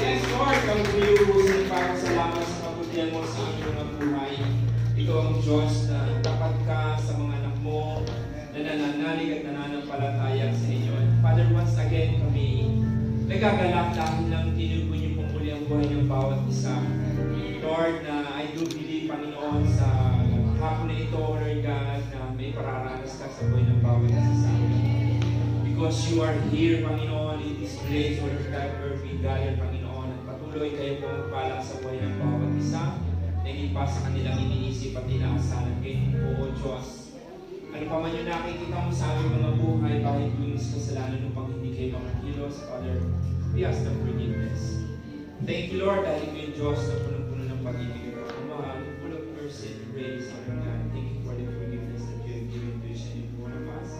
Yes, Lord, kami po yung salamat sa kabutihan mo sa aming mga buhay. Ikaw ang Diyos na tapat ka sa mga anak mo na nananalig at nananampalataya sa inyo. Father, once again kami nagagalak dahil lang tinubo niyo po muli ang buhay ng bawat isa. Lord, na I do believe, Panginoon, sa hapon na ito, Lord God, na may pararanas ka sa buhay ng bawat isa sa amin. Because you are here, Panginoon, in this place, Lord God, where we gather, Panginoon, at patuloy kayo pong pala sa buhay ng bawat isa, na hindi pa sa kanilang iniisip at inaasahan kayo po, Diyos. Ano pa man yung nakikita mo sa aming mga buhay, bakit yung kasalanan upang hindi kayo makakilos, Father, we ask the forgiveness. Thank you, Lord, dahil ito yung Diyos na punong-puno ng pag-ibig ko. Mahal, full of mercy and grace, Lord God. Thank you for the forgiveness that you have given to each and every one of us.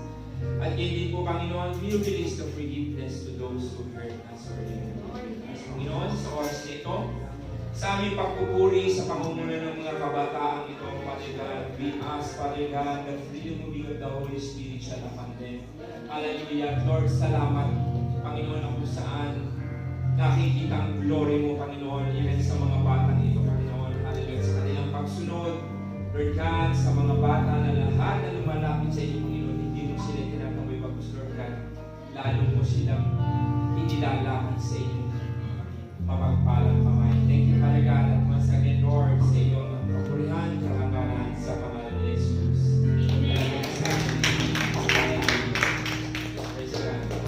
At yun din po, Panginoon, we release the forgiveness to those who hurt us or as Panginoon, sa oras na ito, sa aming pagpupuri sa pangunguna ng mga kabataang ito, Father God, we ask, Father God, that freedom moving of the Holy Spirit shall upon them. Hallelujah. Lord, salamat, Panginoon, ang kung saan nakikita ang glory mo, Panginoon, even sa mga batang ito, Panginoon. Hallelujah. Sa kanilang pagsunod, Lord God, sa mga bata na lahat na lumalapit sa iyo, Panginoon, hindi mo sila tinatamoy pag-gusto, Lord God. Lalo mo silang inilalakad sa iyo. Mapagpalang kamay. Thank you, Father God, at once again, Lord, sa iyong kapurihan, karangalan sa pangalan ni Jesus. Praise God.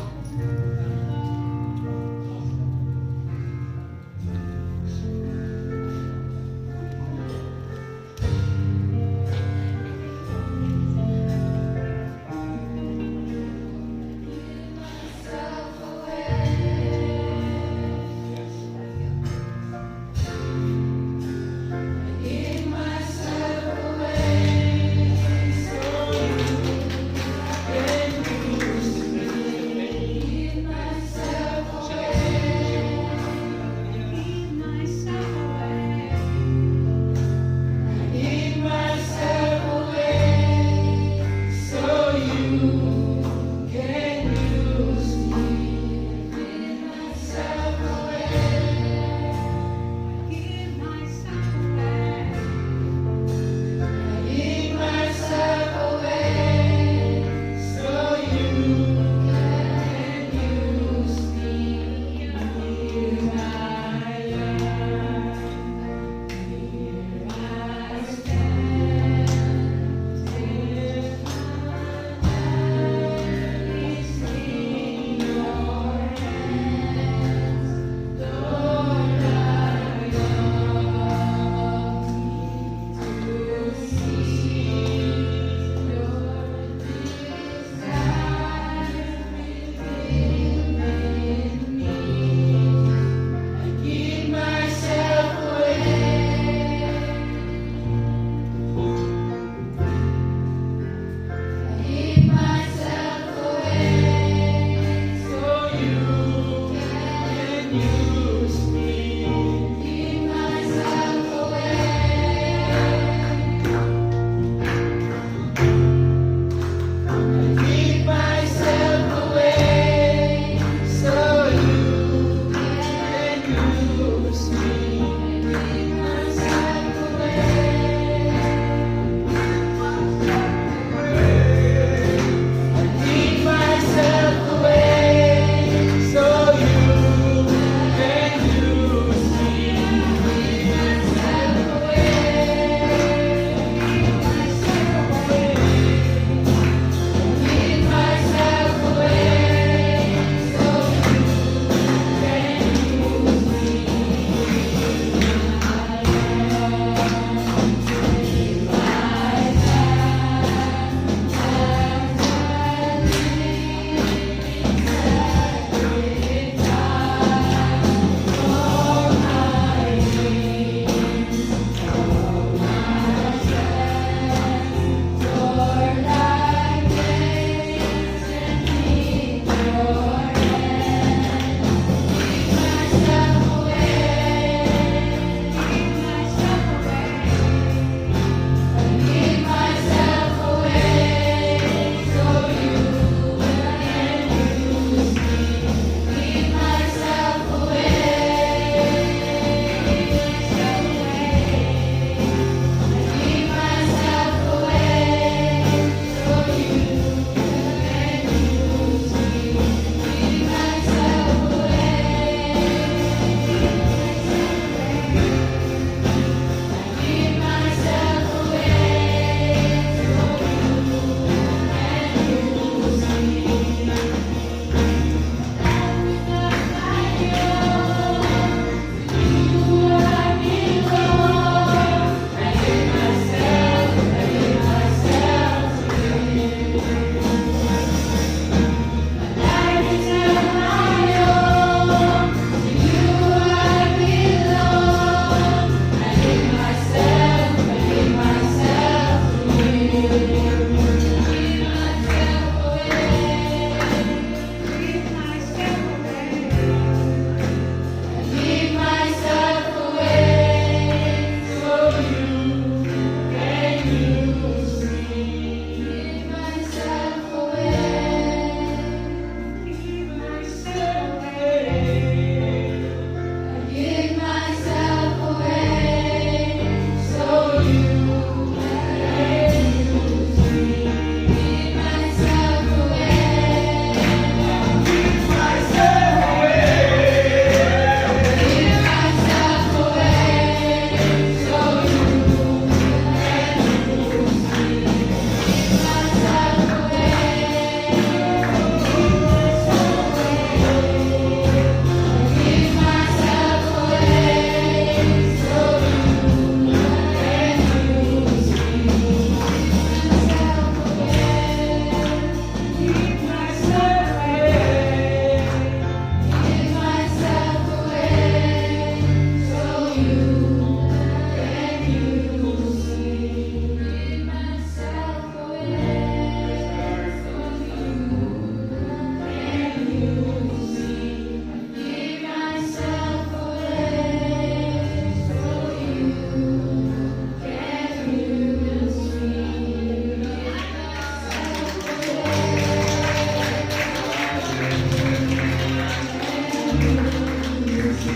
Use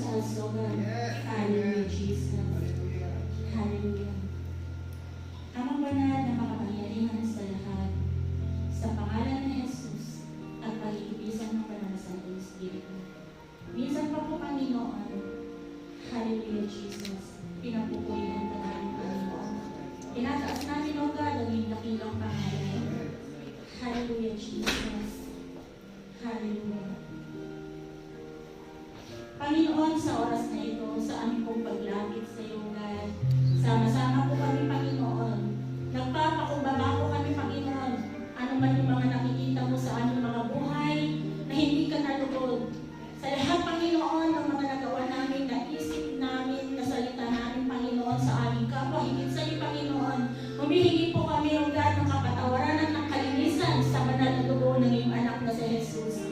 us, O God. Hallelujah, Jesus. Hallelujah. Amang banal na makapangyarihan sa lahat, sa pangalan ni Jesus at pag-iibisan ng banal sa ating Espiritu. Minsan pa po, Panginoon, hallelujah, Jesus, pinapupurihan ka namin, Panginoon. Tinataas namin, O God, ang iyong dakilang pangalan. Hallelujah, Jesus. Hallelujah. Panginoon, sa oras na ito, sa aming pong paglapit sa iyo, God, sama-sama po kami, Panginoon. Nagpapakumbaba po kami, Panginoon. Ano man yung mga nakikita mo sa aming mga buhay na hindi ka nalugod. Sa lahat, Panginoon, ng mga nagawa namin, naisip namin, nasalita namin, Panginoon, sa aming kapwa, higit sa iyo, Panginoon. Humihingi po kami, O God, ng kapatawaran at ng kalinisan sa banal na dugo ng iyong anak na si Jesus.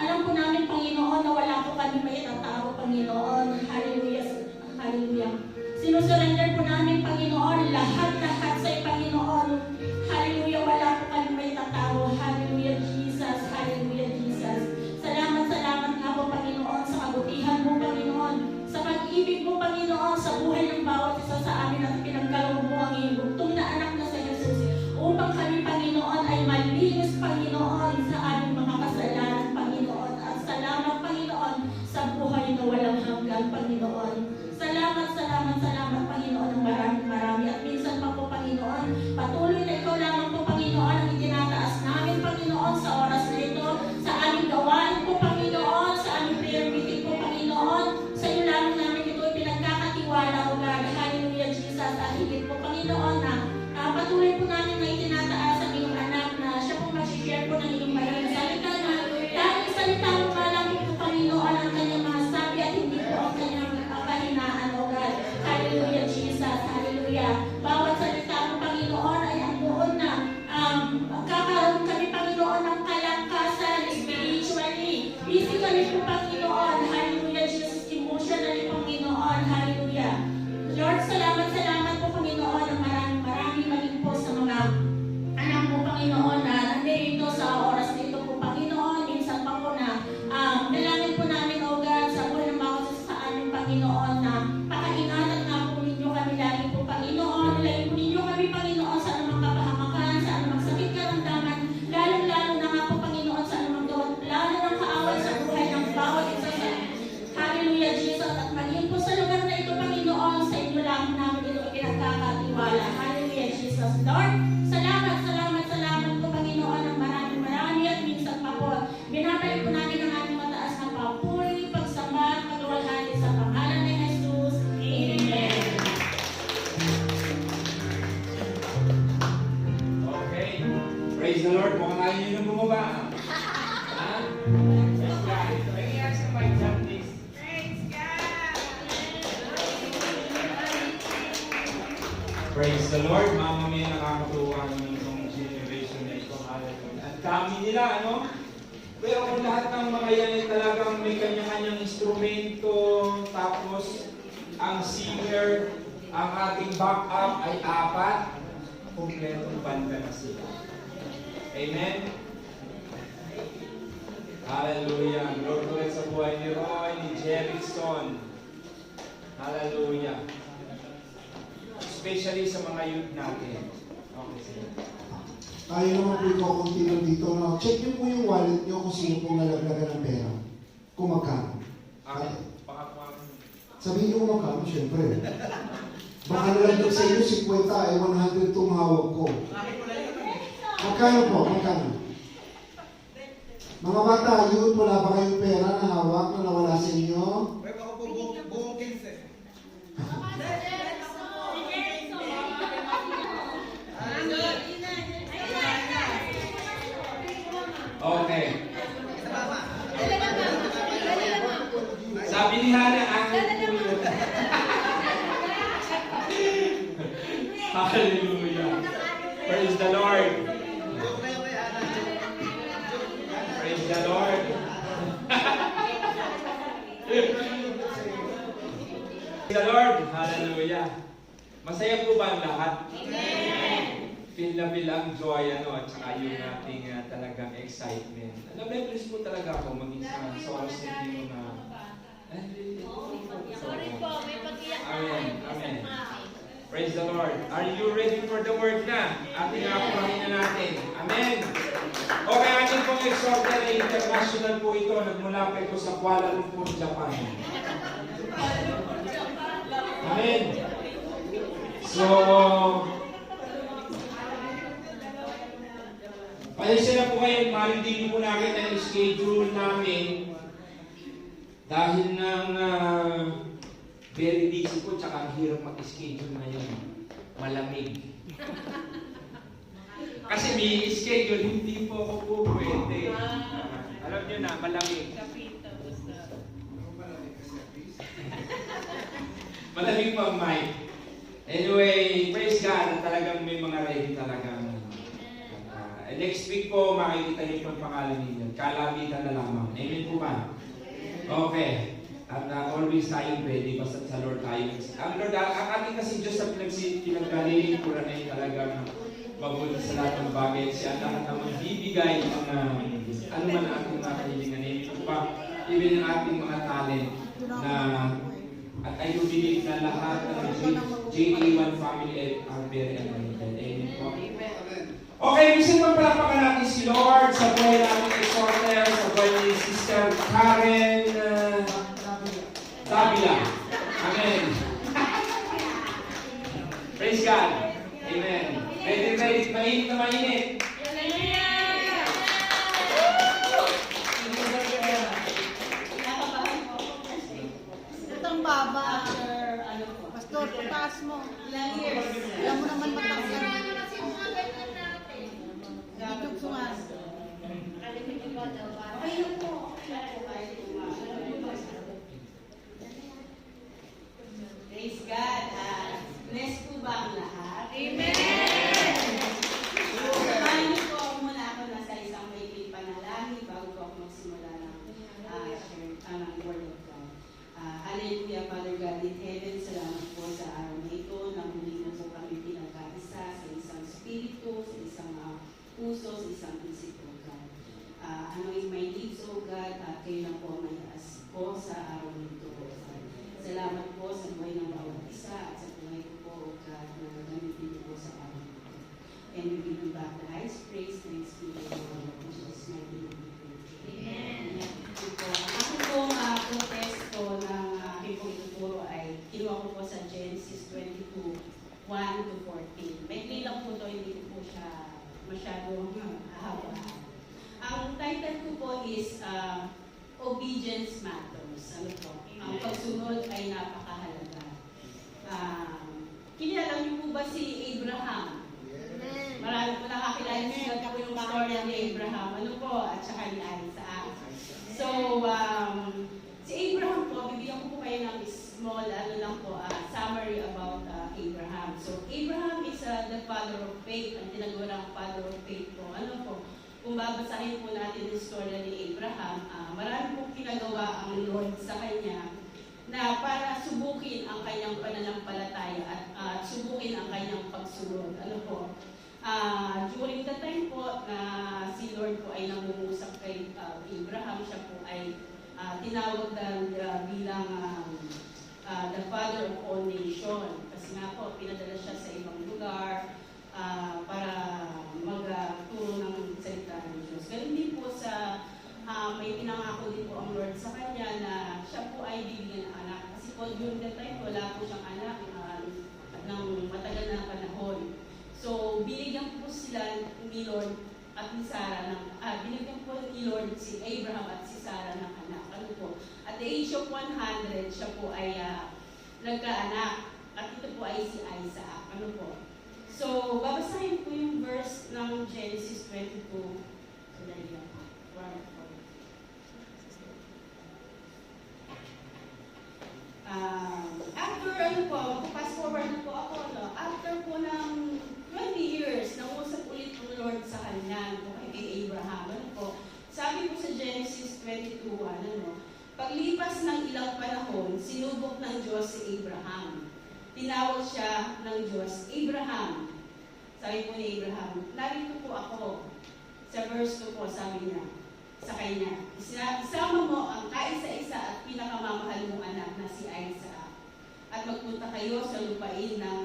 Alam po namin, Panginoon, na wala po kami maitatao, Panginoon. Hallelujah. Hallelujah. Sinusurrender po namin, Panginoon, lahat-lahat sa iyo, Panginoon. Hallelujah. Wala po kami maitatao. Hallelujah, Jesus. Hallelujah, Jesus. Salamat nga po, Panginoon, sa kabutihan mo, Panginoon. Sa pag-ibig mo, Panginoon, sa buhay ng bawat isa sa amin at pinagkaloob mo ang iyong bugtong na anak na si Jesus. Upang kami, Panginoon, ay malinis, Panginoon, sa aming mga kasalanan, Panginoon. At salamat, Panginoon, sa buhay na walang hanggan, Panginoon. Salamat, Panginoon, ng marami. At minsan pa po, Panginoon, patuloy na ikaw lamang po, Panginoon, ang itinataas namin, Panginoon, sa oras na ito, sa aming gawain po, Panginoon, sa aming prayer meeting po, Panginoon. Sa iyo lamang namin ito pinagkakatiwala, O God. Hallelujah, Jesus. At higit po, Panginoon, na patuloy po namin na itinataas ang iyong anak na siya po mag-share po ng iyong banal na salita na dahil salita mo nga lang po, Panginoon, ang kanyang mga sabi at hindi po ang kanyang kahinaan, O God. Hallelujah, Jesus. Hallelujah. Bawat salita mo, Panginoon, ay andoon na magkakaroon kami, Panginoon, ng kalakasan spiritually. Physically po, Panginoon. Hallelujah, Jesus. Emotionally, Panginoon. Hallelujah. Lord, salamat po, Panginoon, ng maraming maging po sa mga anak mo, Panginoon, na nandito sa oras nito po, Panginoon. Minsan pa po na dalangin po namin, O God, sa buhay ng bawat isa sa amin, Panginoon, na pakaingatan nga po ninyo kami lagi po, Panginoon. Lagi po ninyo kami, Panginoon, sa anumang kapahamakan, sa anumang sakit karamdaman, lalong-lalo na nga po, Panginoon, sa anumang gawat, lalo ng kaaway sa buhay ng bawat isa sa Hallelujah, Jesus. At maging po sa lugar na ito, Panginoon, sa inyo lang namin ito pinagkakatiwala. Hallelujah, Jesus. Lord, salamat po, Panginoon, ng marami at minsan pa po. Binabalik po namin ang aming mataas na papuri, pagsama, pagwalhati sa pangalan ni Jesus. Amen. Okay. Praise the Lord. Mukhang ayaw nyo nang bumaba. Ha? Praise God. Nangyayari sa mic jump, please. Praise the Lord. Mama Mia, nakakatuwa naman itong generation na ito. Hallelujah. At kami nila, ano? Pero kung lahat ng mga yan ay talagang may kanya-kanyang instrumento, tapos ang singer, ang ating backup ay 4, kumpletong banda na sila. Amen? Hallelujah. Lord, ulit sa buhay ni Roy, ni Jerickson. Hallelujah. Especially sa mga youth natin. Okay, sige. Tayo naman po ikakunti lang dito. No? Check niyo po yung wallet niyo kung sino pong nalaglagan ng pera. Kung magkano. Okay. Pakakuha. Sabihin niyo kung magkano, syempre. Baka nalaglag sa inyo 50, 100 itong hawak ko. Magkano po? Magkano? Mga bata, yun, wala ba kayong pera na hawak na nawala sa inyo? May baka po buong 15. Okay. Sabi ni Hana, akin po yun. Hallelujah. Praise the Lord. Praise the Lord. Praise the Lord. Hallelujah. Masaya po ba ang lahat? Feel na feel ang joy, at saka yung ating talagang excitement. Na-bless po talaga ako maging sa oras na hindi mo na... Sorry po, may pag-iyak na Amen. tayo po sa Amen. mami. Praise the Lord. Are you ready for the word na? Ating apunahin na natin. Amen. Okay, ating pong exhorter na international po ito. Nagmula pa ito sa Kuala Lumpur, Japan. Amen. So, pasensya na po kayo, hindi po namin ang schedule namin dahil ng very busy po, tsaka ang hirap mag-schedule ngayon. Malamig. Kasi may schedule, hindi po ako po pwede. Alam nyo na, malamig. Malamig pa ang mic. Anyway, praise God, talagang may mga ready talagang. Next week po, makikita niyo po ang pangalan ninyo. Kalabitan na lamang. Amen po ba? Okay. At always tayong ready, basta sa Lord tayo. Ang Lord, ang ating kasi Diyos sa pinagkalilingkuran na yung talagang mabuti sa lahat ng bagay. Siya lahat na magbibigay ng ano man ang ating mga kahilingan. Amen po ba? Even ang ating mga talent na at I do believe na lahat ng JA1 family are very anointed. Amen po. Okay, gusto magpalakpakan natin si Lord sa buhay natin exhorter, sa buhay ni Sister Karen Davila. Amen. Praise God. Amen. Ready, mainit na mainit. Itong baba. Pastor, pataas mo. Ilang years? Alam mo naman matanggal. Dito sumas. Okay lang po. Praise God. Bless po ba ang lahat? Amen! Samahan niyo po muna ako nasa isang maikling panalangin bago po ako magsimula ng Word of God. Hallelujah, Father God in heaven, salamat po sa araw na ito na muli mo po kami pinagkaisa sa isang spirito, sa isang puso, sa isang isip, O God. Anoint my needs, O God, at kayo na po may as po sa araw nito, O God. Salamat po sa buhay ng bawat isa at sa buhay ko po, O God, na gamitin niyo po sa araw nito. And we give you back the highest praise, thanks be to the Lord, in Jesus' mighty name. Amen. Ako pong protesto ng aking pong ituturo ay kinuha ko po sa Genesis 22, 1 to 14. May lang po ito, hindi ko po siya masyadong haba. Ang title ko po is Obedience Matters. Ano po? Ang pagsunod ay napakahalaga. Kilala niyo po ba si Abraham? Marami po nakakilala siya po yung story ni Abraham. Ano po? At saka ni Isaac. So, si Abraham po, bibigyan ko po kayo ng small, summary about Abraham. So, Abraham is the father of faith, ang tinagurang father of faith po. Ano po? Kung babasahin po natin yung story ni Abraham, marami pong ginagawa ang Lord sa kanya na para subukin ang kanyang pananampalataya at subukin ang kanyang pagsunod. Ano po? During the time po na si Lord po ay nangungusap kay Abraham, siya po ay tinawag bilang the father of all nation. Kasi nga po, pinadala siya sa ibang lugar para magturo ng salita ng Diyos. Ganun din po sa may pinangako din po ang Lord sa kanya na siya po ay bibigyan ng anak. Kasi po during the time, wala po siyang anak ng matagal na panahon. So, binigyan po sila ni Lord at ni Sarah binigyan po ni Lord si Abraham at si Sarah ng anak. Ano po? At the age of 100, siya po ay nagkaanak. At ito po ay si Isaac. Ano po? So, babasahin po yung verse ng Genesis 22. So, dahil after fast forward na po ako, after po ng 20 years, nangusap ulit ang Lord sa kanya, kay Abraham. Ano po? Sabi po sa Genesis 22, paglipas ng ilang panahon, sinubok ng Diyos si Abraham. tinawag siya ng Diyos, Abraham. Sabi po ni Abraham, narito po ako. Sa verse 2 po, sabi niya sa kanya, isama mo ang kaisa-isa at pinakamamahal mong anak na si Isaac. At magpunta kayo sa lupain ng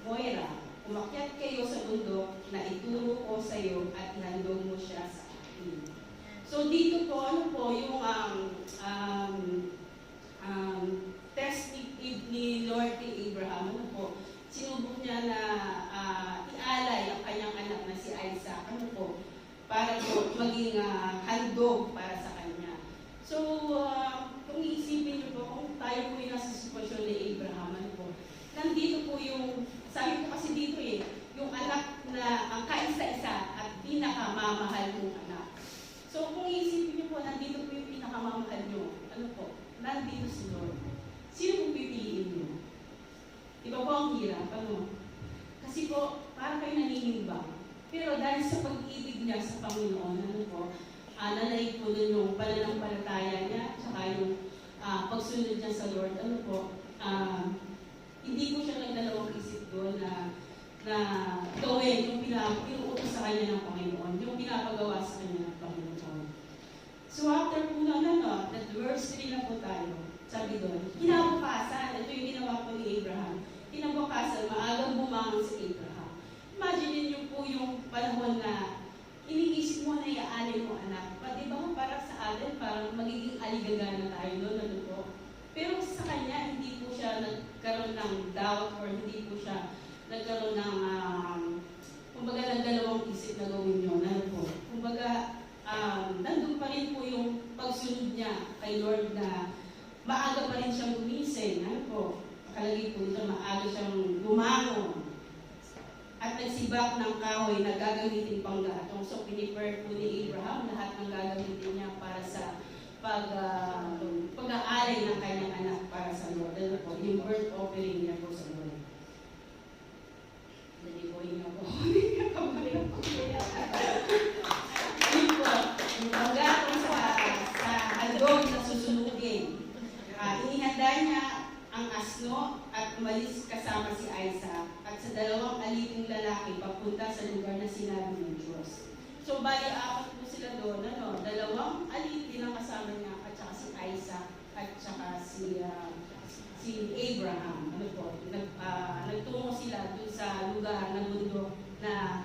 Moira. Umakyat kayo sa bundok na ituro ko sa iyo at ihandog mo siya sa akin. So dito po, ano po yung test ni Lord kay Abraham, ano po, sinubok niya na ialay ang kanyang anak na si Isaac, ano po, para po maging handog para sa kanya. So, kung iisipin niyo po, kung tayo po yung nasa sitwasyon ni Abraham, ano po, nandito po yung, sabi ko kasi dito yung anak na ang kaisa-isa at pinakamamahal mong anak. So, kung iisipin niyo po, nandito po yung pinakamamahal niyo, ano po, nandito si Lord. Sino pong pipiliin niyo? Iba po ang hirap, ano? Kasi po, parang kayo naninimbang. Pero dahil sa pag-ibig niya sa Panginoon, ano po, nanaig po nun yung pananampalataya niya, tsaka yung pagsunod niya sa Lord, ano po, hindi po siya nagdalawang isip doon na gawin yung pinuutos sa kanya ng Panginoon, yung pinapagawa sa kanya ng Panginoon. So after po na that verse 3 na po tayo, sabi doon, kinabukasan, ito yung ginawa po ni Abraham, kinabukasan, maagang bumangon si Abraham. Imagine niyo po yung panahon na iniisip mo na iaalin mo anak. Di ba parang sa atin, parang magiging aligaga na tayo doon, ano po? Pero sa kanya, hindi po siya nagkaroon ng doubt or hindi po siya nagkaroon ng, kumbaga, nagdalawang isip na gawin yun, ano po? Kumbaga, nandun pa rin po yung pagsunod niya kay Lord na maaga pa rin siyang gumising, ano po? Nakalagay po dito, maaga siyang lumangon. At nagsibak ng kahoy na gagamitin pang gatong. So, pinipare po ni Abraham lahat ng gagamitin niya para sa pag-aalay ng kanyang anak para sa Lord. Ano po, yung birth offering niya po sa Lord. Dali po niya po. Yun po, yung paggatong sa handog na susunugin. Inihanda niya ang asno at umalis kasama si Isaac at sa dalawang aliping lalaki papunta sa lugar na sinabi ng Diyos. So, bali, apat po sila doon, dalawang alipin ang kasama niya at saka si Isaac at saka si Abraham. Ano po, nagtungo sila doon sa lugar na bundok na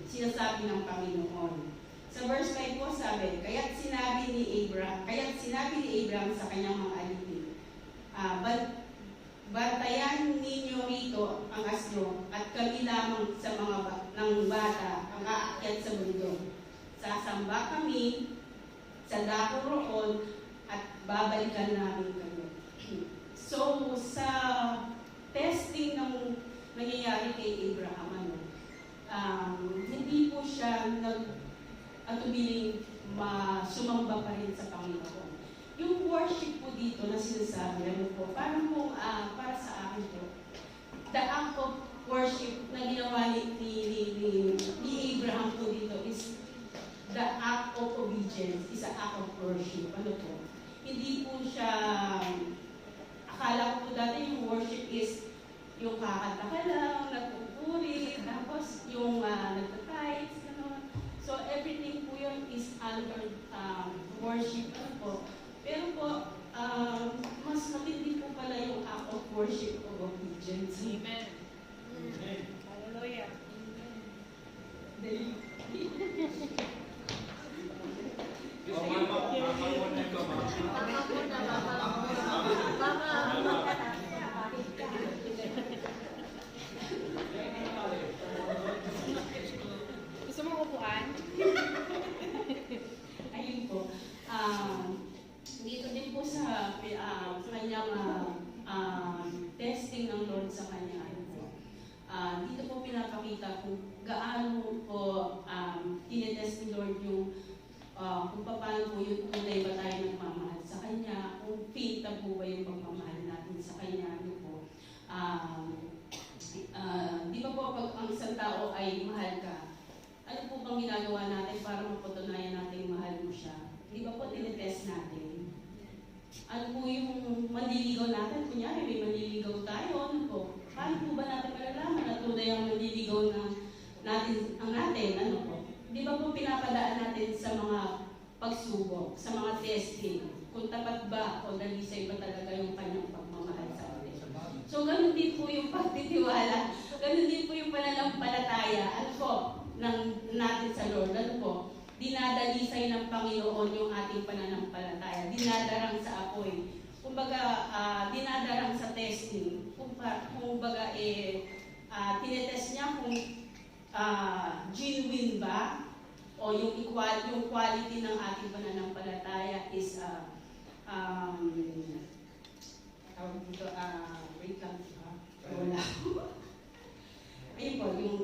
sinasabi ng Panginoon. Sa verse 5 po sabi, kaya't sinabi ni Abraham sa kanyang mga alipin, bantayan ninyo rito ang asno at kami lamang sa mga ng bata ang aakyat sa bundok. Sasamba kami sa dako roon at babalikan namin kayo. So, sa testing ng nangyayari kay Abraham, hindi po siya atubiling sumamba pa rin sa Panginoon. Yung worship po dito na sinasabi, ano po, parang po, para sa akin po, the act of worship na ginawa ni Abraham po dito is the act of obedience, is an act of worship. Ano po? Hindi po siya, akala ko po dati yung worship is yung kakanta ka lang, nagpupuri, tapos yung nagtatights, gano'n. So everything po yun is under worship. Ano po? Pero po, mas matindi po pala yung act of worship of obedience. Amen. Amen. Hallelujah. Gusto mo upuan? Ayun po. Dito din po sa kanyang testing ng Lord sa kanya. Ayun po. Dito po pinapakita kung gaano po tinetest ni Lord yung kung paano po yung tunay ba tayo nagmamahal sa Kanya, kung faith na po ba yung pagmamahal natin sa Kanya, ano po. Di ba po pag ang isang tao ay mahal ka, ano po bang ginagawa natin para mapatunayan natin mahal mo siya? Di ba po tinetest natin? Ano po yung manliligaw natin? Kunyari may manliligaw tayo, natin, ano po, di ba po pinapadaan natin sa mga pagsubok, sa mga testing, kung tapat ba o dalisay ba talaga yung kanyang pagmamahal sa atin. So, ganun din po yung pagtitiwala, ganun din po yung pananampalataya, ano po, natin sa Lord, ano po, dinadalisay ng Panginoon yung ating pananampalataya, dinadarang sa apoy, kumbaga, dinadarang sa testing, kumbaga, tinetest niya kung genuine ba o yung quality ng ating pananampalataya is tawag dito, wait lang, wala. Ayun po, yung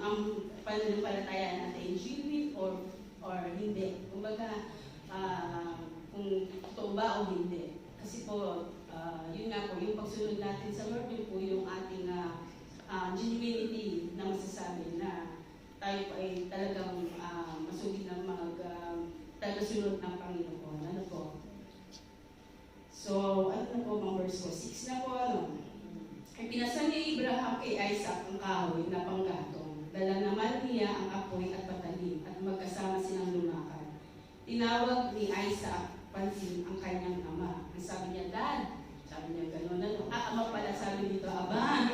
pananampalataya natin, genuine or hindi. Kumbaga, kung totoo ba o hindi. Kasi po, yun nga po, yung pagsunod natin sa Lord, yun po yung ating genuinity na masasabi na tayo po ay talagang masugid ng tagasunod ng Panginoon. Ano po? So, ano na po mga verse ko? 6 na po, ano? Ay pinasal ni Abraham kay Isaac ang kahoy na panggatong. Dala naman niya ang apoy at patalim at magkasama silang lumakad. Tinawag ni Isaac pansin ang kanyang ama. Ang sabi niya, Dad. Sabi niya, gano'n, ano? Ama pala, sabi dito, Aba.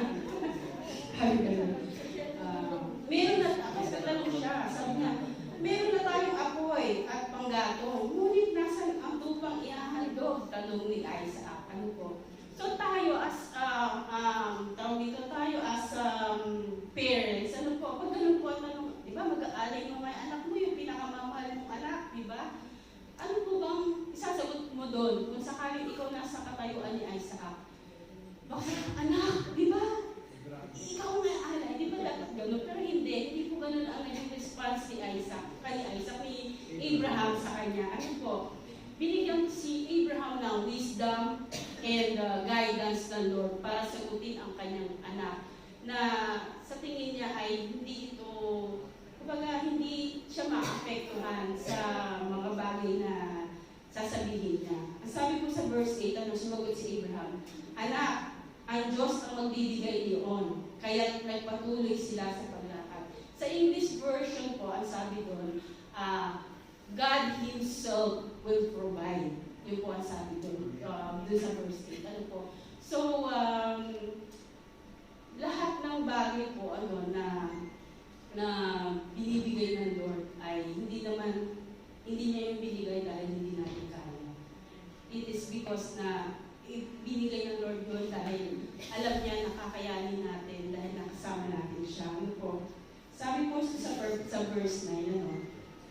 Sabi gano'n. Meron na, nagtatanong siya. Sabi niya, meron na tayong apoy at panggatong. Ngunit nasan ang tupang iahandog? Tanong ni Isaac. Ano po? So tayo as, tawag dito tayo as parents, ano po, pag ganun po, tanong, di ba, mag-aalay mo may anak mo, yung pinakamamahal mong anak, di ba? Ano po bang isasagot mo doon kung sakaling ikaw nasa katayuan ni Isaac? Bakit, anak, di ba? Ikaw nga alay, di ba dapat gano'n? Pero hindi po gano'n ang naging response ni Isaac, ni Abraham sa kanya. Ano po, binigyan si Abraham ng wisdom and guidance ng Lord para sagutin ang kanyang anak na sa tingin niya ay hindi ito, kumbaga hindi siya maapektuhan sa mga bagay na sasabihin niya. Ang sabi po sa verse 8, ano sumagot si Abraham, anak, ang Diyos ang magbibigay niyon, kaya nagpatuloy sila sa paglakad. Sa English version po, ang sabi doon, God Himself will provide. Yun po ang sabi doon, doon sa verse 8. Ano po? So, lahat ng bagay po ano, na binibigay ng Lord ay hindi niya yung binigay dahil hindi natin kaya. It is because na binigay ng Lord yun dahil alam niya na kakayanin natin dahil nakasama natin siya. Ano po? Sabi po sa verse 9, ano,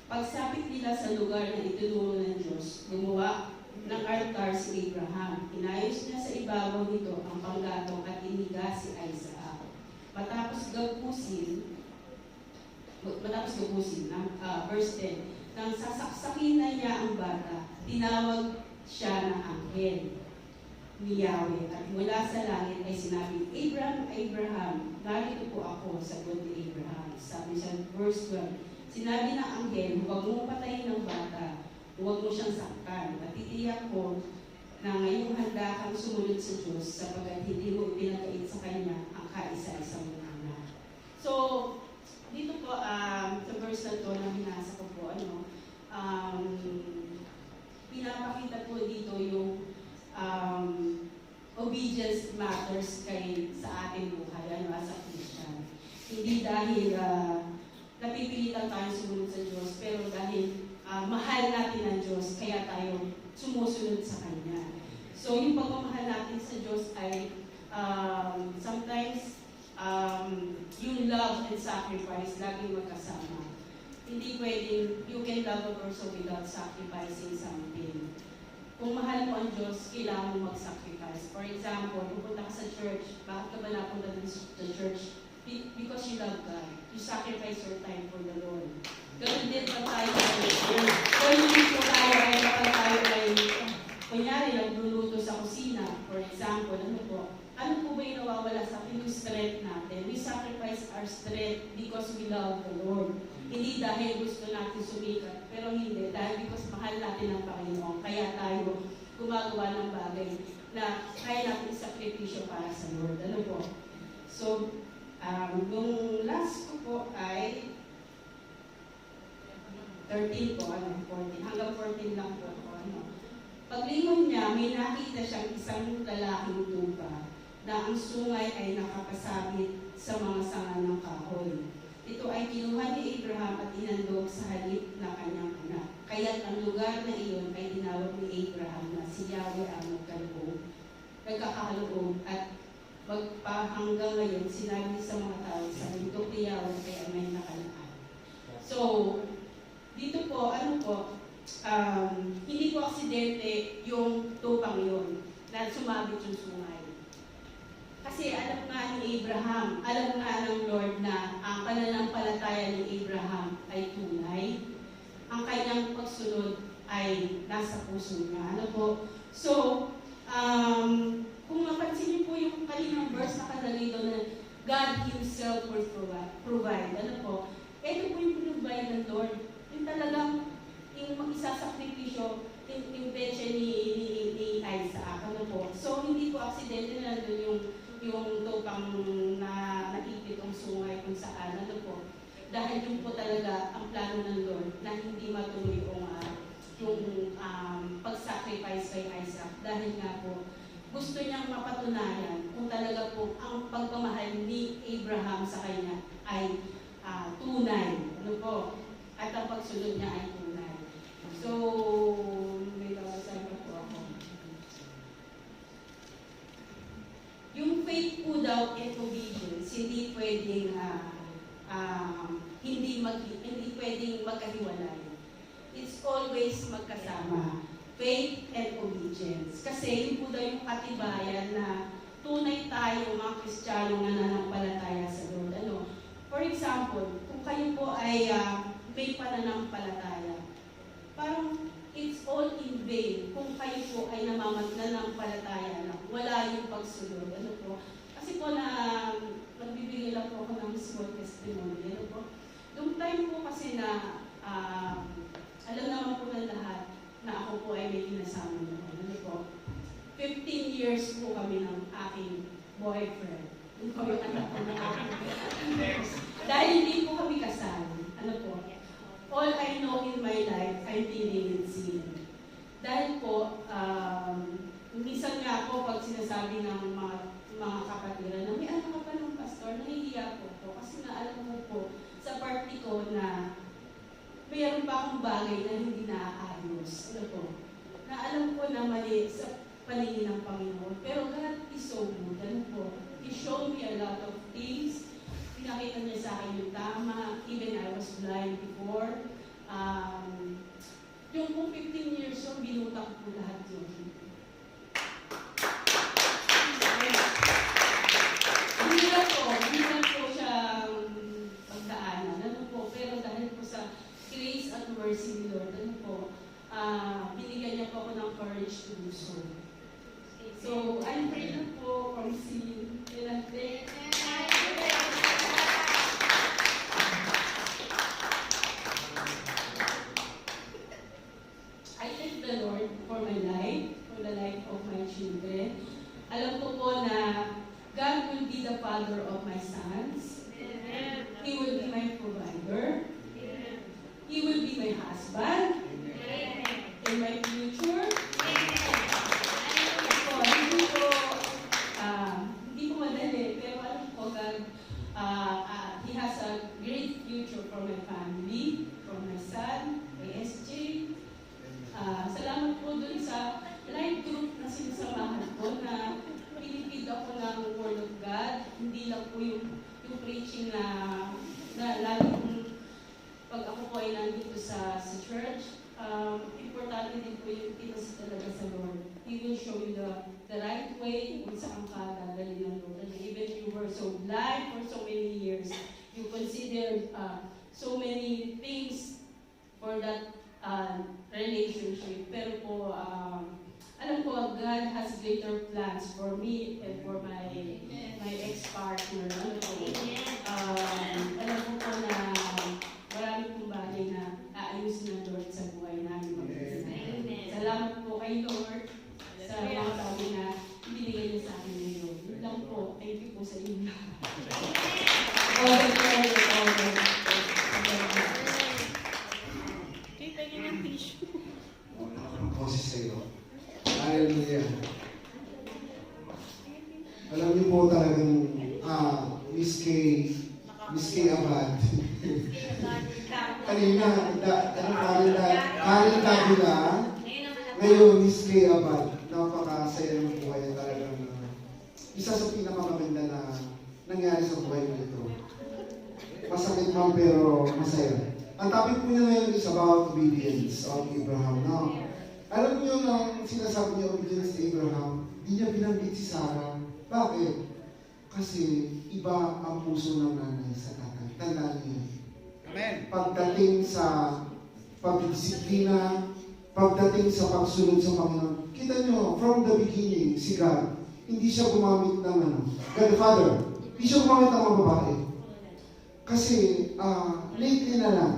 pagsapit nila sa lugar na itinuro ng Diyos, gumawa ng altar si Abraham. Inayos niya sa ibabaw nito ang panggatong at iniga si Isaac. Matapos gapusin, verse 10, nang sasaksakin na niya ang bata, tinawag siya ng anghel ni Yahweh. At mula sa langit ay sinabi, Abraham, narito po ako, sagot ni Abraham. Sabi sa verse 12, sinabi ng anghel, huwag mong patayin ng bata, huwag mo siyang saktan. At titiyak ko na ngayong handa kang sumunod sa Diyos sapagkat hindi mo ipinagkait sa Kanya ang kaisa-isang anak. So, dito po, sa verse na ito na binasa ko po, pinapakita po dito yung obedience matters sa ating buhay, as a Christian. Hindi dahil napipilitan tayo sumunod sa Diyos, pero dahil mahal natin ang Diyos, kaya tayo sumusunod sa Kanya. So, yung pagmamahal natin sa Diyos ay sometimes yung love and sacrifice laging magkasama. Hindi pwedeng you can love a person without sacrificing something. Kung mahal mo ang Diyos, kailangan mo mag-sacrifice. For example, pupunta ka sa church, bakit ka ba napunta sa church? Because you love God. You sacrifice your time for the Lord. Ganun din pa tayo. Kung hindi po tayo ay kapag tayo ay, kunyari, nagluluto sa kusina, for example, ano po ba yung nawawala sa atin? Yung strength natin. We sacrifice our strength because we love the Lord. Hindi dahil gusto natin sumikat, pero hindi. Dahil because mahal natin ang Panginoon. Kaya tayo gumagawa ng bagay na kaya natin isakripisyo para sa Lord. Ano po? So, yung last ko po ay 13 po, 14, hanggang 14 lang po ako, Paglingon niya, may nakita siyang isang lalaking tupa na ang sungay ay nakapasabit sa mga sanga ng kahoy. Ito ay kinuha ni Abraham at inandog sa halip na kanyang anak. Kaya't ang lugar na iyon ay tinawag ni Abraham na si Yahweh ang nagkakaloob at magpahanggang ngayon sinabi sa mga tao sa bundok ni Yahweh ay may nakalaan. So, dito po, hindi po aksidente yung tupang yun na sumabit yung sungay. Kasi alam nga ni Abraham, alam nga ng Lord na ang pananampalataya ni Abraham ay tunay. Ang kanyang pagsunod ay nasa puso niya. So, kung mapansin niyo po yung kaninang verse na kanalay doon na God Himself will provide. Ito po yung pinrovide ng Lord. Yung talagang yung isasakripisyo, yung peche ni Isaac. So, hindi po aksidente na nandun yung tupang na naipit ang sungay kung saan. Dahil yun po talaga ang plano ng Lord na hindi matuloy yung pag-sacrifice kay Isaac. Dahil nga po, gusto niyang mapatunayan kung talaga po ang pagmamahal ni Abraham sa kanya ay tunay. At ang pagsunod niya ay tunay. So, may babasahin pa po ako. Yung faith po daw and obedience, hindi pwedeng hindi pwedeng magkahiwalay. It's always magkasama. Faith and obedience. Kasi yun po daw yung katibayan na tunay tayo mga Kristiyano na nananampalataya sa Lord. For example, kung kayo po ay may pananampalataya, parang it's all in vain kung kayo po ay nananampalataya na wala yung pagsunod. Kasi po nagbibigay lang po ako ng small testimony. Noong time po kasi na alam naman po ng lahat na ako po ay may kinasama noon. 15 years po kami ng aking boyfriend. Yun po yung anak ko ng aking dahil hindi po kami kasal. All I know in my life, I'm dealing with sin. Dahil po, minsan nga po pag sinasabi ng mga kapatiran na may anak ka pa ng pastor, nahihiya po ako. Kasi naalam ko po sa party ko na mayroon pa akong bagay na hindi naaayos. Na alam ko na mali sa paningin ng Panginoon. Pero God is so good. He showed me a lot of things. Pinakita niya sa akin yung tama. Even I was blind before. Yung kung 15 years yung binutak ko lahat yun. Hindi po siya pagdaanan. Pero dahil po sa grace at mercy ni Lord, binigyan niya po ako ng courage to do so. So, I'm free na po from sin. I thank the Lord for my life, for the life of my children. Alam ko po na God will be the father of my sons. He will be my provider. He will be my husband. In my future. Hindi ko madali, pero alam ko God, He has a great future for my family, for my son, kay SJ. Salamat po dun sa life group na sinasamahan ko na pinipid ako ng Word of God. Hindi lang po yung preaching na lalo pag ako po ay nandito sa church, importante din po yung itas talaga sa Lord. He will show you the right way kung saan ka dadali ng Lord. And even you were so blind for so many years, you considered so many things for that relationship. Pero po, alam ko, God has greater plans for me and for my ex-partner. Alam ko po na marami pong bagay na aayusin ng Lord sa buhay namin. Salamat po kay Lord sa mga bagay na binigay niya sa akin ngayon. Yun lang po. Thank you po sa inyo. Miss K Abad. Kanina, Karen Davila. Ngayon, Miss K Abad. Napakasaya ng buhay talagang isa sa pinakamaganda na nangyari sa buhay ko ito. Masakit man pero masaya. Ang topic po niya ngayon is about obedience of Abraham. Now, alam niyo nang sinasabi niya obedience ni Abraham, di niya binanggit si Sarah. Bakit? Kasi iba ang puso ng nanay sa tatay. Tandaan niyo. Amen. Pagdating sa pagdisiplina, pagdating sa pagsunod sa Panginoon. Kita niyo, from the beginning, si God, hindi siya gumamit ng God the Father. Hindi siya gumamit ng mga babae. Kasi, lately na lang,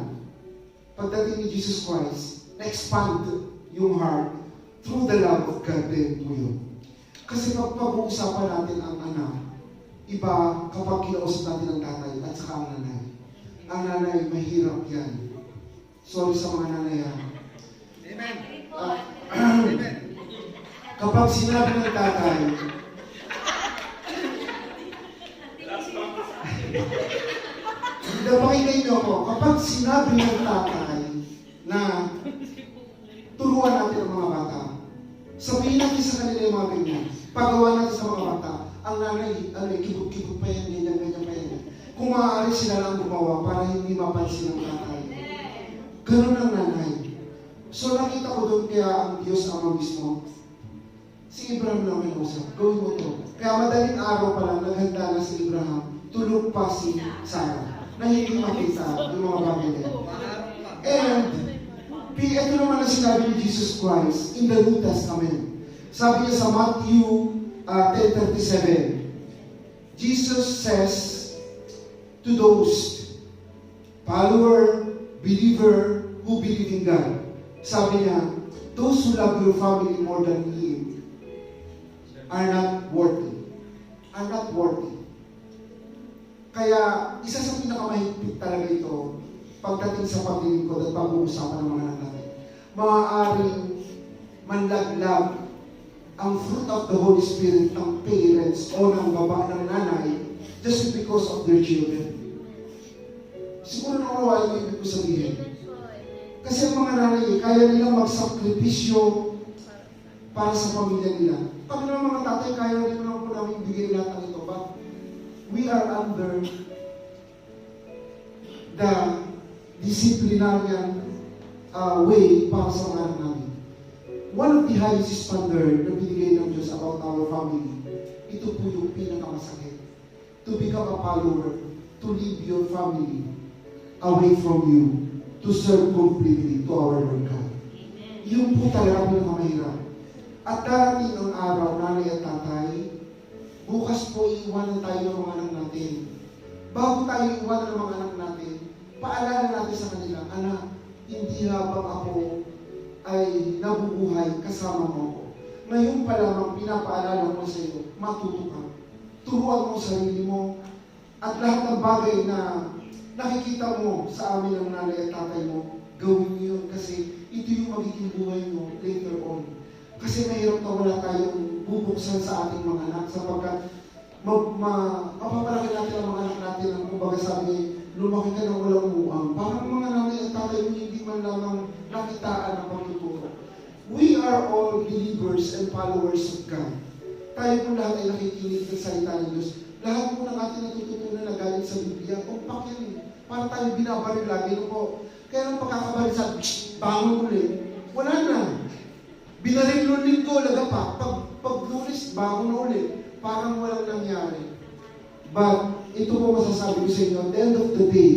pagdating ni Jesus Christ, na-expand yung heart through the love of God din po yun. Kasi pag-uusapan natin ang anak, iba kapag kinausap natin ang tatay at saka ang nanay. Ang nanay, mahirap yan. Sorry sa mga nanay. Amen. Amen. Kapag sinabi ng tatay, napakinggan niyo ako, kapag sinabi ng tatay na turuan natin ang mga bata, sabihin natin sa kanila yung mga ganyan, pagawa natin sa mga bata, ang nanay, kibot-kibot pa yan, ganyan pa yan. Kung maaari sila lang gumawa para hindi mapansin ng tatay. Ganun ang nanay. So nakita ko doon kaya ang Diyos Ama mismo, si Abraham lang may usap, gawin mo to. Kaya madaling araw pa lang, naghanda na si Abraham, tulog pa si Sarah, na hindi makita yung mga bagay nila. And, ito naman ang sinabi ni Jesus Christ in the New Testament. Sabi niya sa Matthew 10:37, Jesus says to those follower, believer who believe in God, sabi niya, those who love your family more than Him are not worthy. Are not worthy. Kaya, isa sa pinakamahigpit talaga ito, pagdating sa paglilingkod at pag-uusapan ng mga anak natin, maaaring manlaglag ang fruit of the Holy Spirit ng parents o ng baba ng nanay just because of their children. Siguro na kawain mo ibig ko sabihin. Kasi ang mga nanay, kaya nilang magsakripisyo para sa pamilya nila. Kami naman mga tatay, kaya rin naman po namin bigay lahat ng ito. But we are under the disciplinarian way para sa mga anak namin. One of the highest standard na binigay ng Diyos about our family, ito po yung pinakamasakit. To become a follower, to leave your family away from you, to serve completely to our Lord God. Yung po talaga pinakamahirap. At darating ang araw, nanay at tatay, bukas po iiwanan tayo ng mga anak natin. Bago tayo iiwanan ng mga anak natin, paalala natin sa kanila, anak, hindi habang ako ay nabubuhay kasama mo ako. Ngayon pa lamang pinapaalala ko sa iyo, matuto ka. Turuan mo sarili mo at lahat ng bagay na nakikita mo sa amin ng nanay at tatay mo, gawin mo yun kasi ito yung magiging buhay mo later on. Kasi mahirap na wala tayong bubuksan sa ating mga anak sapagkat mapapalaki natin ang mga anak natin ang kumbaga sabi, lumaki ka ng walang umuang. Parang mga nanay at tatay mo hindi man lamang nakitaan ang pagtuturo. We are all believers and followers of God. Tayo po lahat ay nakikinig ng salita ng Diyos. Lahat po ng ating natututunan na galing sa Biblia, umpak yan. Para tayo binabaril lagi po. Kaya nang pagkakabaril sa bangon ulit, wala na. Binaril nung linggo, laga pa. Pag Lunes, bangon na ulit. Parang walang nangyari. But, ito po masasabi ko sa inyo, at the end of the day,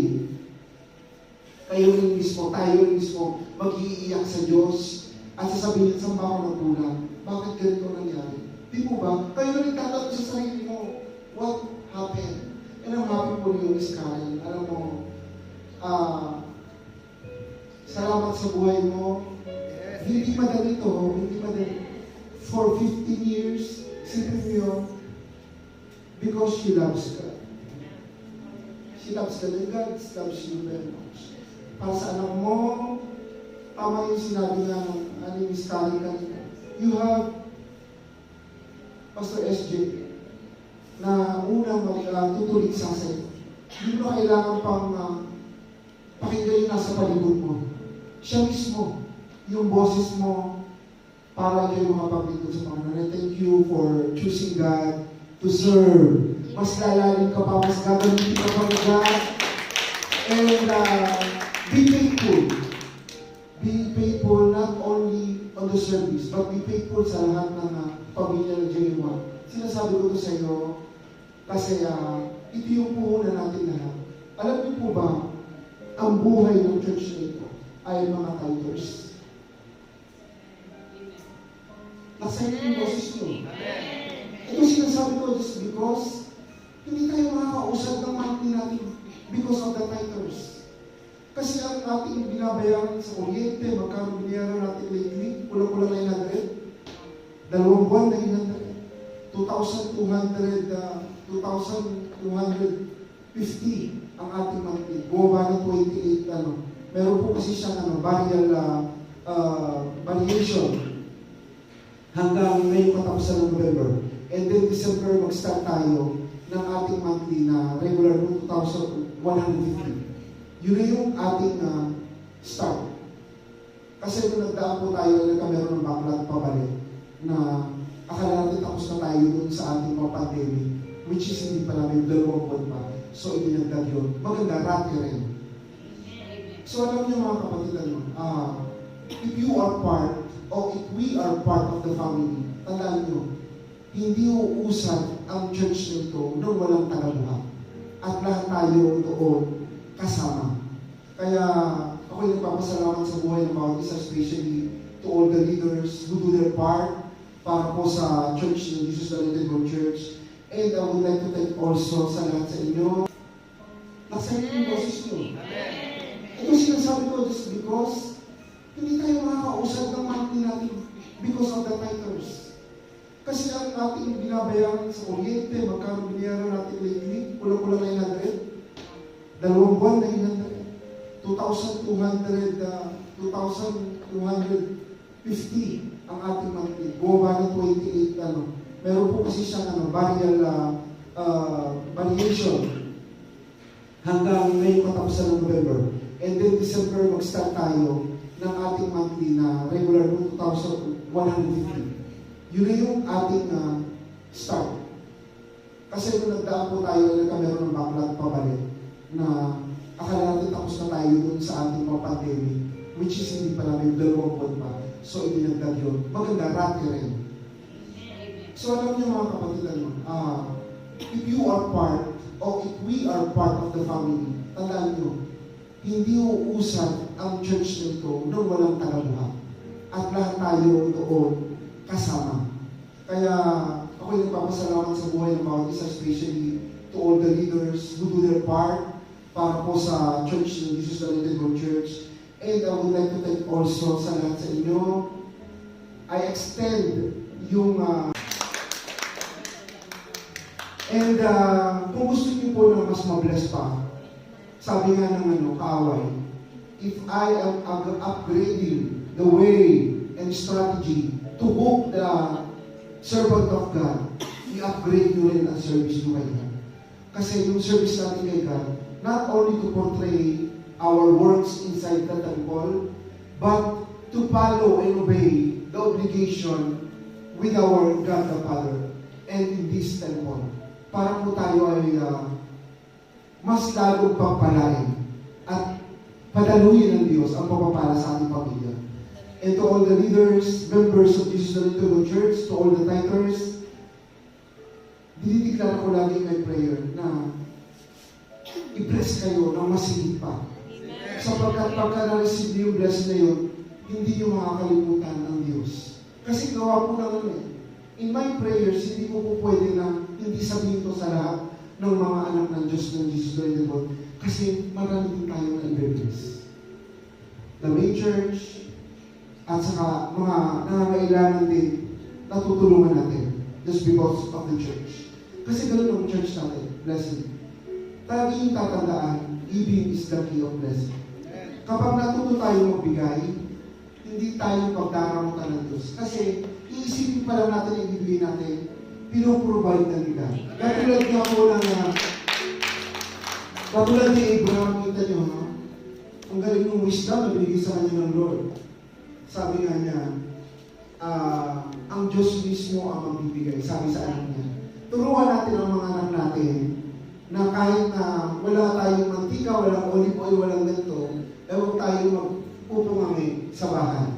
kayo rin mismo, tayo rin mismo, mag-iiyak sa Diyos at sasabihin, saan ba ako nagkulang? Bakit ganito nangyari? Di po ba? Kayo rin tatanong sa sarili mo, what happened? And ang happy po niyo, Miss Karen. Alam mo, salamat sa buhay mo. Hindi madali to, hindi madali. For 15 years, sipin niyo, because she loves God. She loves God and God loves you very much. Para sa anak mo, tama yung sinabi nga ng Miss Karen kanina. You have, Pastor SJ, na unang tutulig sa sa'yo. Hindi mo kailangan pang pakinggan yung nasa palibot mo. Siya mismo, yung boses mo, para kayo makapagpindot sa Panginoon. And thank you for choosing God to serve. Mas lalalim ka pa, mas gagamitin ka pa ng God. And be faithful. Be faithful not only on the service, but be faithful sa lahat ng pamilya ng J1. Sinasabi ko ito sa iyo kasi ito yung puhunan natin lahat. Alam niyo po ba, ang buhay ng church na ito ay mga tithers. Nasa iyo yung boses niyo. Ito sinasabi ko just because hindi tayo makakausad ng monthly natin because of the tithers. Kasi ang ating binabayaran sa kuryente, magkano binayaran natin lately, kulang-kulang 900. 2 buwan, 900. 2,250 ang ating monthly. Bumaba ng 28, Meron po kasi siyang variation hanggang ngayong katapusan ng November. And then December, mag-start tayo ng ating monthly na regular no 2,150. Yun na yung ating start. Kasi nung nagdaan po tayo, nagkameron ng backlog pabalik na akala natin tapos na tayo dun sa ating mga pandemic, which is hindi pa namin 2 buwan pa. So, ibinagdag yun. Maganda, rati rin. So, alam niyo mga kapatid, if you are part, o if we are part of the family, tandaan niyo, hindi uusad ang church nito nung walang tagabuhat. At lahat tayo doon kasama. Kaya ako'y nagpapasalamat sa buhay ng bawat isa, especially to all the leaders who do their part para po sa church ng Jesus the Little God Church. And I would like to thank also sa lahat sa inyo. Nasa inyo yung boses nyo. Ito sinasabi ko just because hindi tayo makakausad ng monthly natin because of the tithers. Kasi ang ating binabayaran sa kuryente, magkano binayaran natin lately, kulang-kulang 900. 2 buwan, 900. 2,250 ang ating monthly. Bumaba ng 28, Meron po kasi siyang variation hanggang ngayong katapusan ng November. And then December, mag-start tayo ng ating monthly na regular no 2,150. Yun na yung ating start. Kasi nung nagdaan po tayo, nagkameron ng backlog pabalik na akala natin tapos na tayo dun sa ating mga pandemic, which is hindi pa namin 2 buwan pa. So, ibinagdag yun. Maganda, rati rin. So, alam niyo mga kapatid, if you are part, o if we are part of the family, tandaan niyo, hindi uusad ang church nito nung walang tagabuhat. At lahat tayo doon kasama. Kaya ako'y nagpapasalamat sa buhay ng bawat isa, especially to all the leaders who do their part para po sa church ng Jesus the Little God Church. And I would like to thank also sa lahat sa inyo. I extend yung kung gusto niyo po na mas mabless pa, sabi nga ng kaaway, if I am upgrading the way and strategy to hook the servant of God, i-upgrade nyo rin ang service nyo kay God. Kasi yung service natin kay God, not only to portray our works inside the temple, but to follow and obey the obligation with our God the Father and in this temple. Para po tayo ay mas lalong pagpalain at padaluyin ng Diyos ang pagpapala sa ating pamilya. And to all the leaders, members of Jesus the Little God Church, to all the tithers, dinideklara ko lagi may prayer na i-bless kayo ng masigit pa. Sapagkat pagka na-receive niyo yung blessing na yun, hindi niyo makakalimutan ang Diyos. Kasi gawa po naman in my prayers, hindi ko po pwede na hindi sabihin to sa lahat ng mga anak ng Diyos ng Jesus the Little God. Kasi marami din tayo na i-bless. The main church, at saka mga nangangailangan din na tutulungan natin just because of the church. Kasi ganun ang church natin, blessing. Lagi yung tatandaan, giving is the key of blessing. Kapag natuto tayo magbigay, hindi tayo pagdaramutan ng Diyos. Kasi iisipin pa lang natin, ibibigay natin, pinoprovide na nila. Katulad nga po katulad ni Abraham, kita nyo, no? Ang galing ng wisdom na binigay sa kanya ng Lord. Sabi nga niya, ang Diyos mismo ang magbibigay, sabi sa anak niya. Turuan natin ang mga anak natin na kahit na wala tayong mantika, walang olive oil, walang ganito, huwag tayong magpupungangin sa bahay.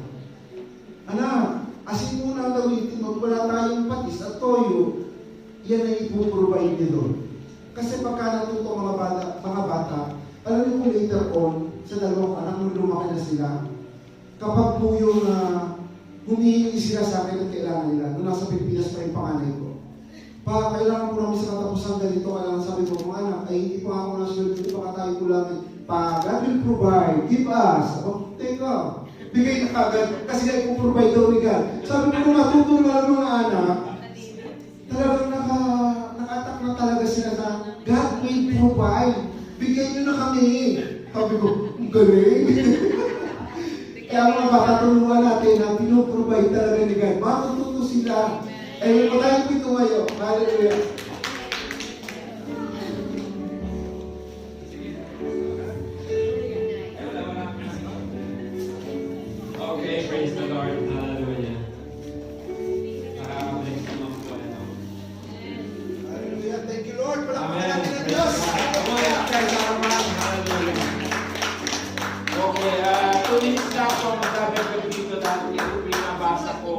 Anak, asin muna ang gamitin mo, wala tayong patis at toyo, yan ay ipuprovide ni Lord. Kasi pagka natuto mga bata, alam niyo kung later on, sa dalawang anak nung lumaki na sila, kapag po yung humihingi sila sa akin at kailangan nila, nung nasa Pilipinas pa yung panganay ko, kailangan ko namin sa katapusan ganito, kailangan sabi ko, mga anak, ay hindi pa ako nasunod, hindi pa tayo kulangan. God will provide, give us. Teka, bigay na kagad, kasi na ipuprovide daw ni God. Sabi ko, nung natuto na lang mga anak, talagang nakatak na talaga sila na God will provide. Bigyan nyo na kami. Sabi ko, ang galing. Kaya mga bata, tulungan natin na pinuprovide talaga ni God. Matututo sila. Eh, patayin ko ito ngayon. Hallelujah. Okay, praise the Lord. Hallelujah. Bless the Lord po, ano. Hallelujah. Thank you, Lord. Palakpakan Amen. natin ang Diyos. Come on, guys, hallelujah. Okay, 2 minutes na ako magdabag ko dito dahil ito pinabasa ko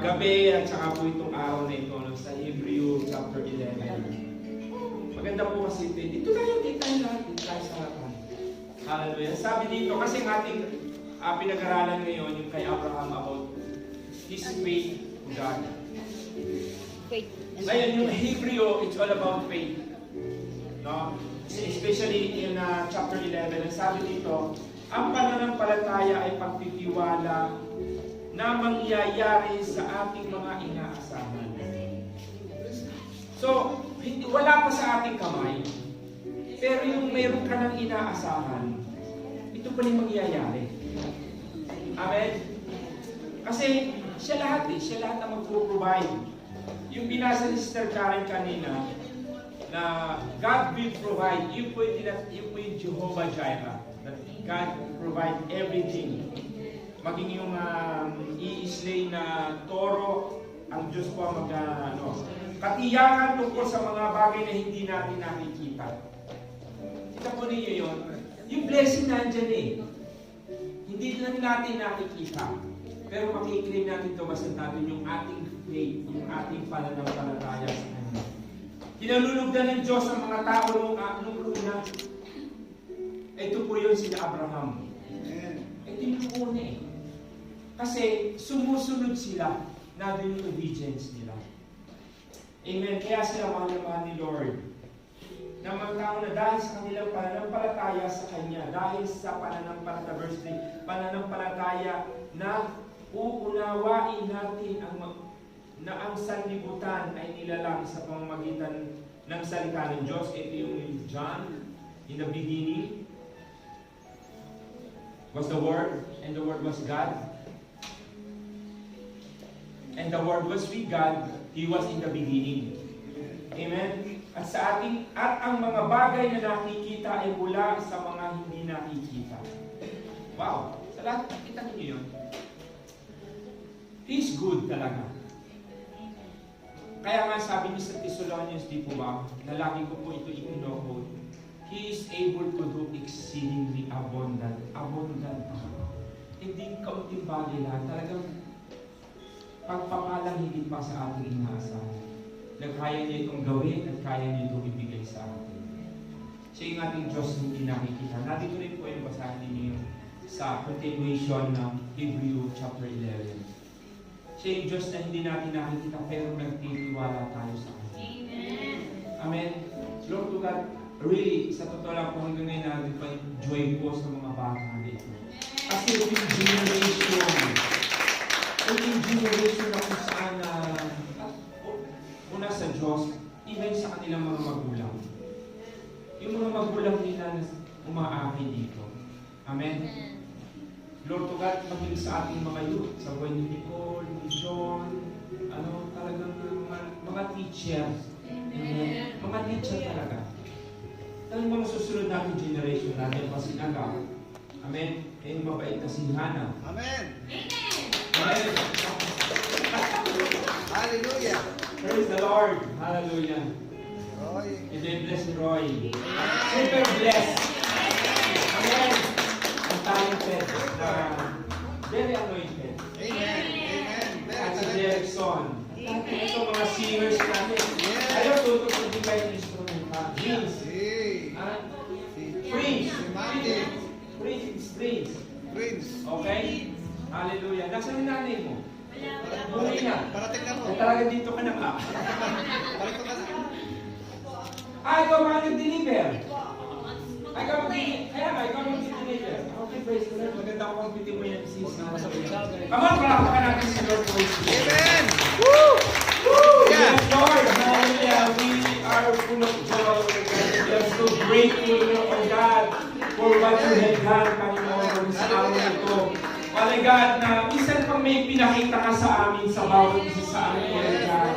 gabi at saka po itong araw na ito sa Hebrew chapter 11. Maganda po kasi dito tayo lahat, dito tayo sa harapan. Hallelujah. Sabi dito, kasi ang ating pinag-aralan ngayon yung kay Abraham about his faith to God. Ngayon, yung Hebrew, it's all about faith. No? Especially in chapter 11, ang sabi dito, ang pananampalataya ay pagtitiwala na mangyayari sa ating mga inaasahan. So, wala pa sa ating kamay, pero yung mayroon ka ng inaasahan, ito pa rin mangyayari. Amen? Kasi siya lahat ang mag-provide. Yung binasa ni Sister Karen kanina, na God will provide, yung po yung Jehovah Jireh, that God provide everything. Maging yung i-slay na toro, ang Diyos po ang katiyakan tungkol sa mga bagay na hindi natin nakikita. Kita po ninyo yun. Yung blessing nandyan eh. Hindi lang natin nakikita. Pero makikinig natin ito basta natin yung ating faith, yung ating pananampalataya sa Kanya. Kinalulugdan ng Diyos ang mga tao nung una. Ito po yun sila Abraham. Ito yung una eh. Kasi sumusunod sila na din yung obedience nila. Amen. Kaya sila mahal ni Lord. Na mga tao na dahil sa kanilang pananampalataya sa Kanya, dahil sa pananampalataya, verse 3, pananampalataya na uunawain natin na ang sanlibutan ay nilalang sa pamamagitan ng salita ng Diyos. Ito yung John, in the beginning was the Word, and the Word was God. And the Word was with God, He was in the beginning. Amen? At ang mga bagay na nakikita ay mula sa mga hindi nakikita. Wow! Sa lahat, nakita niyo yun. He's good talaga. Kaya nga sabi niyo sa Thessalonians, di po ba, na lagi ko po ito ipinoquote, He is able to do exceedingly abundant. Abundant. Hindi kaunting bagay lang. Talagang pagpapalang higit pa sa ating inaasahan. Kaya niya itong gawin at kaya niya itong ibigay sa atin. Siya yung ating Diyos hindi nakikita. Nandito rin po yung basahin ninyo sa continuation ng Hebrew chapter 11. Siya yung Diyos na hindi natin nakikita pero nagtitiwala tayo sa Kanya. Amen. Amen. Lord to God, really, sa totoo lang po hanggang ngayon natin pa enjoy po sa mga bata dito. Kasi yung generation na kung saan una sa Diyos, even sa kanilang mga magulang. Yung mga magulang nila na umaakay dito. Amen? Lord to God, maging sa ating mga youth, sa buhay ni Nicole, ni John, talagang mga teacher. Amen. Mga teacher talaga. Ang mga susunod natin generation natin pasinagaw. Amen. Kaya yung mabait na si Hannah. Amen. Amen. Hallelujah. Praise the Lord. Hallelujah. Roy. And then bless ni Roy. Super blessed. Amen. Ang talented na very anointed. Amen. Amen. At si Very Derrickson. Ito mga singers natin. Yes. Ayaw tutok sa di kahit instrument ha. Prince. Si. Ah, Si. Prince. Si Mandy. Prince. Prince. Okay? Hallelujah. Nasaan yung nanay mo? Buhay na. Parating na mo. Ay, talaga dito ka na ka. Parating ka na. Ikaw mga nag-deliver. Ikaw mag-deliver. Kaya nga, ikaw mag-deliver. Okay, praise the Lord. Maganda ko pang mo yan, sis. Come on, palakpakan natin si Lord Praise the Lord. Amen. Woo! Yes, Lord. Hallelujah. We are full of joy. We are so grateful, Lord God, for what you have done, Panginoon, sa araw ito. Father God, na minsan pang may pinakita ka sa amin, sa bawat isa sa amin, Lord God.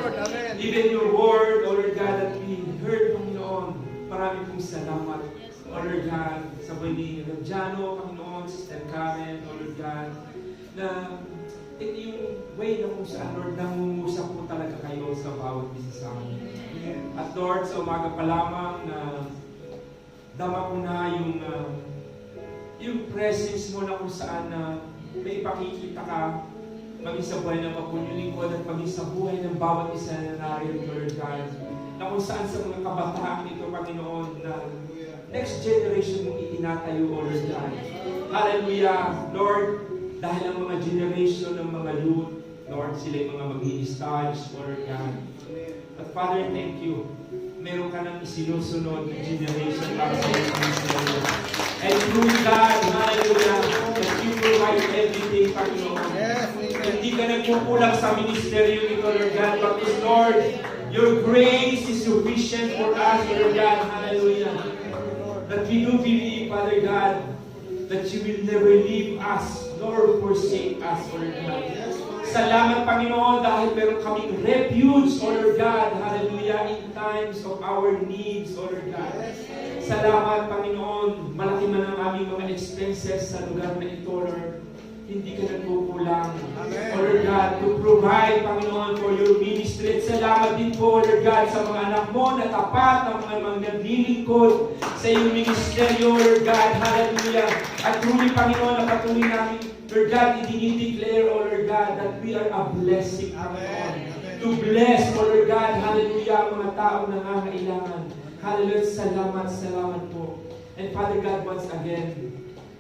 Even your word, Lord God, that we heard, Panginoon. Marami pong salamat, Lord God, sa buhay ni Rajano, Panginoon, Sister Karen, Lord God, na ito yung way na kung saan, Lord, nangungusap po talaga kayo sa bawat isa sa amin. At Lord, sa umaga pa lamang na dama ko na yung presence mo na kung saan na may ipakikita ka maging sa buhay ng mapunyong lingkod at maging sa buhay ng bawat isa na naririnig, Lord God, na kung saan sa mga kabataan ito, Panginoon, na next generation mong itinatayo, O Lord God. Hallelujah, Lord, dahil ang mga generation ng mga youth, Lord, sila yung mga mag-i-studies, Lord God. But Father, thank you. Meron ka nang isinusunod ng generation para sa iyo, Panginoon. And through God, hallelujah, that you provide everything, Panginoon. Yes, amen. Hindi ka nagkukulang sa ministeryo nito, Lord God, but Lord, your grace is sufficient for us, Lord God, hallelujah. That we do believe, Father God, that you will never leave us, nor forsake us, Lord God. Salamat, Panginoon, dahil meron kaming refuge, O Lord God, hallelujah, in times of our needs, O Lord God. Salamat, Panginoon, malaki man ang aming mga expenses sa lugar na ito, Lord. Hindi ka nagkukulang, O Lord God, to provide, Panginoon, for your ministry. At salamat din po, O Lord God, sa mga anak mo na tapat, ang mga naglilingkod sa iyong ministeryo, Lord God, hallelujah. At truly, Panginoon, na patuloy namin, Lord God, i-declare, O Lord God, that we are a blessing, Panginoon. To bless, O Lord God, hallelujah, ang mga taong nangangailangan. Hallelujah, salamat po. And Father God, once again,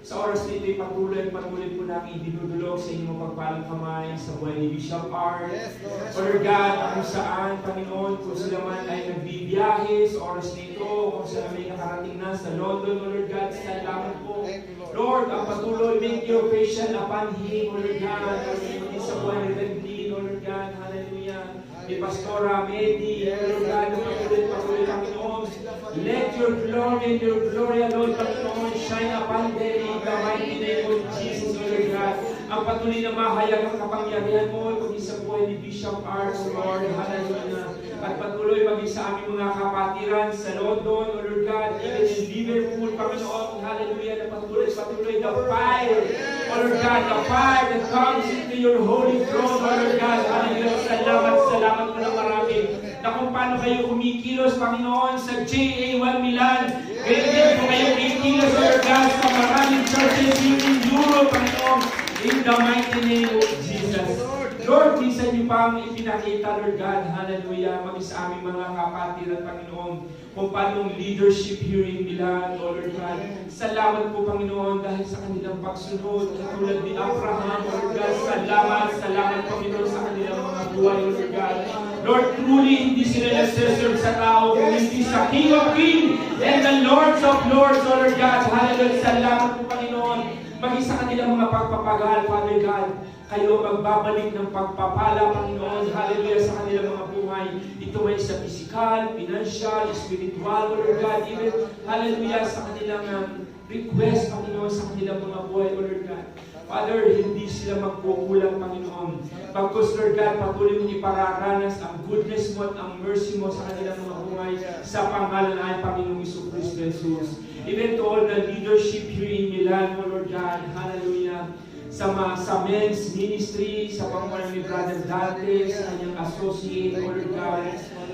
sa oras na ito'y patuloy po namin idinudulog sa inyong pagpalang kamay sa buhay ni Bishop R. Yes, Lord. O Lord God, kung saan, Panginoon, kung sila man ay nagbibiyahe sa oras na ito, kung sila may nakarating na sa London, O Lord God, salamat po. Thank you, Lord. Lord, ang patuloy, make your patient upon him, O Lord God, at sa buhay ni Redley, O Lord God, hallelujah. Ni Pastora Medi, O Lord God, na patuloy, Panginoon. Let your glory and your glory, Lord, Panginoon, shine upon them in the mighty name of Jesus, O Lord God. Ang patuloy na mahayag ang kapangyarihan mo, paging sa buhay ni Bishop R, O Lord, hallelujah. At patuloy maging sa aming mga kapatiran sa London, O Lord God, even in Liverpool, Panginoon, hallelujah, na patuloy the fire, O Lord God, the fire that comes into your holy throne, O Lord God, hallelujah, salamat mo na marami, na kung paano kayo kumikilos, Panginoon, sa JA1 Milan, kaya din po kayo kumikilos, O Lord God, sa maraming churches in Europe, Panginoon, in the mighty name of Jesus. Lord, minsan niyo pang ipinakita, Lord God, hallelujah, maging sa aming mga kapatiran, Panginoon, kung paano leadership here in Milan, O Lord God. Salamat po, Panginoon, dahil sa kanilang pagsunod, katulad ni Abraham, O Lord God, salamat, Panginoon, sa kanilang mga buhay, O Lord God. Lord, truly, hindi sila nagsiserve sa tao, hindi sa King of Kings and the Lords of Lords, O Lord God. Hallelujah, salamat po, Panginoon, maging sa kanilang mga pagpapagal, Father God. Kayo magbabalik ng pagpapala, Panginoon, hallelujah, sa kanilang mga buhay. Ito ay sa physical, financial, spiritual, Lord God, even, hallelujah, sa kanilang request, Panginoon, sa kanilang mga buhay, Lord God. Father, hindi sila magkukulang, Panginoon. Pagkos, Lord God, patuloy mong ipararanas ang goodness mo at ang mercy mo sa kanilang mga buhay sa pangalan ng Panginoong Jesucristo Jesus. Even to all the leadership here in Milan, O Lord God, hallelujah. Sa men's ministry, sa pangunguna ni Brother Dante, sa kanyang associate, O Lord God,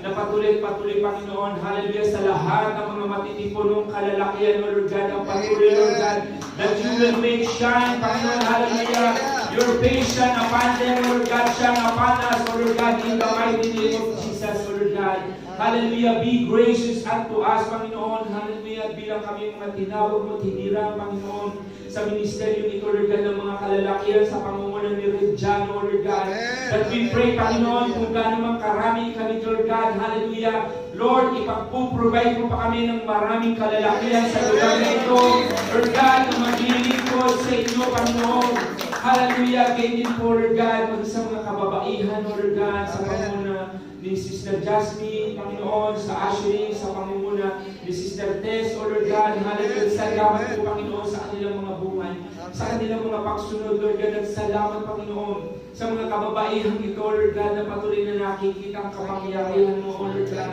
na patuloy, Panginoon, hallelujah, sa lahat ng mga matitipunong kalalakihan, O Lord God, ang patuloy, Lord God, that you will make shine, Panginoon, hallelujah, your patient upon them, O Lord God, shine upon us, O Lord God, in the mighty name of Jesus, O Lord God. Hallelujah, be gracious unto us, Panginoon, hallelujah, bilang kami mga tinawag mo, tinirang, Panginoon, sa ministeryo nito, Lord God, ng mga kalalakihan sa pangunguna ni Reggiano, Lord God. That we pray, Panginoon, kung gaano mang karami kami, Lord God, hallelujah. Lord, ipag-provide mo pa kami ng maraming kalalakihan sa lugar na ito. Lord God, na maglilingkod sa inyo, Panginoon. Hallelujah, ganyan po, Lord God, mag sa mga kababaihan, Lord God, sa pangunguna ni Sister Jasmine, Panginoon, sa Ashley, sa pangunguna ni Sister Tess, O Lord God, hallelujah, salamat po, Panginoon, sa kanilang mga buhay, sa kanilang mga pagsunod, Lord God, at salamat, Panginoon, sa mga kababaihang ito, Lord God, na patuloy na nakikita ang kapangyarihan mo, O Lord God,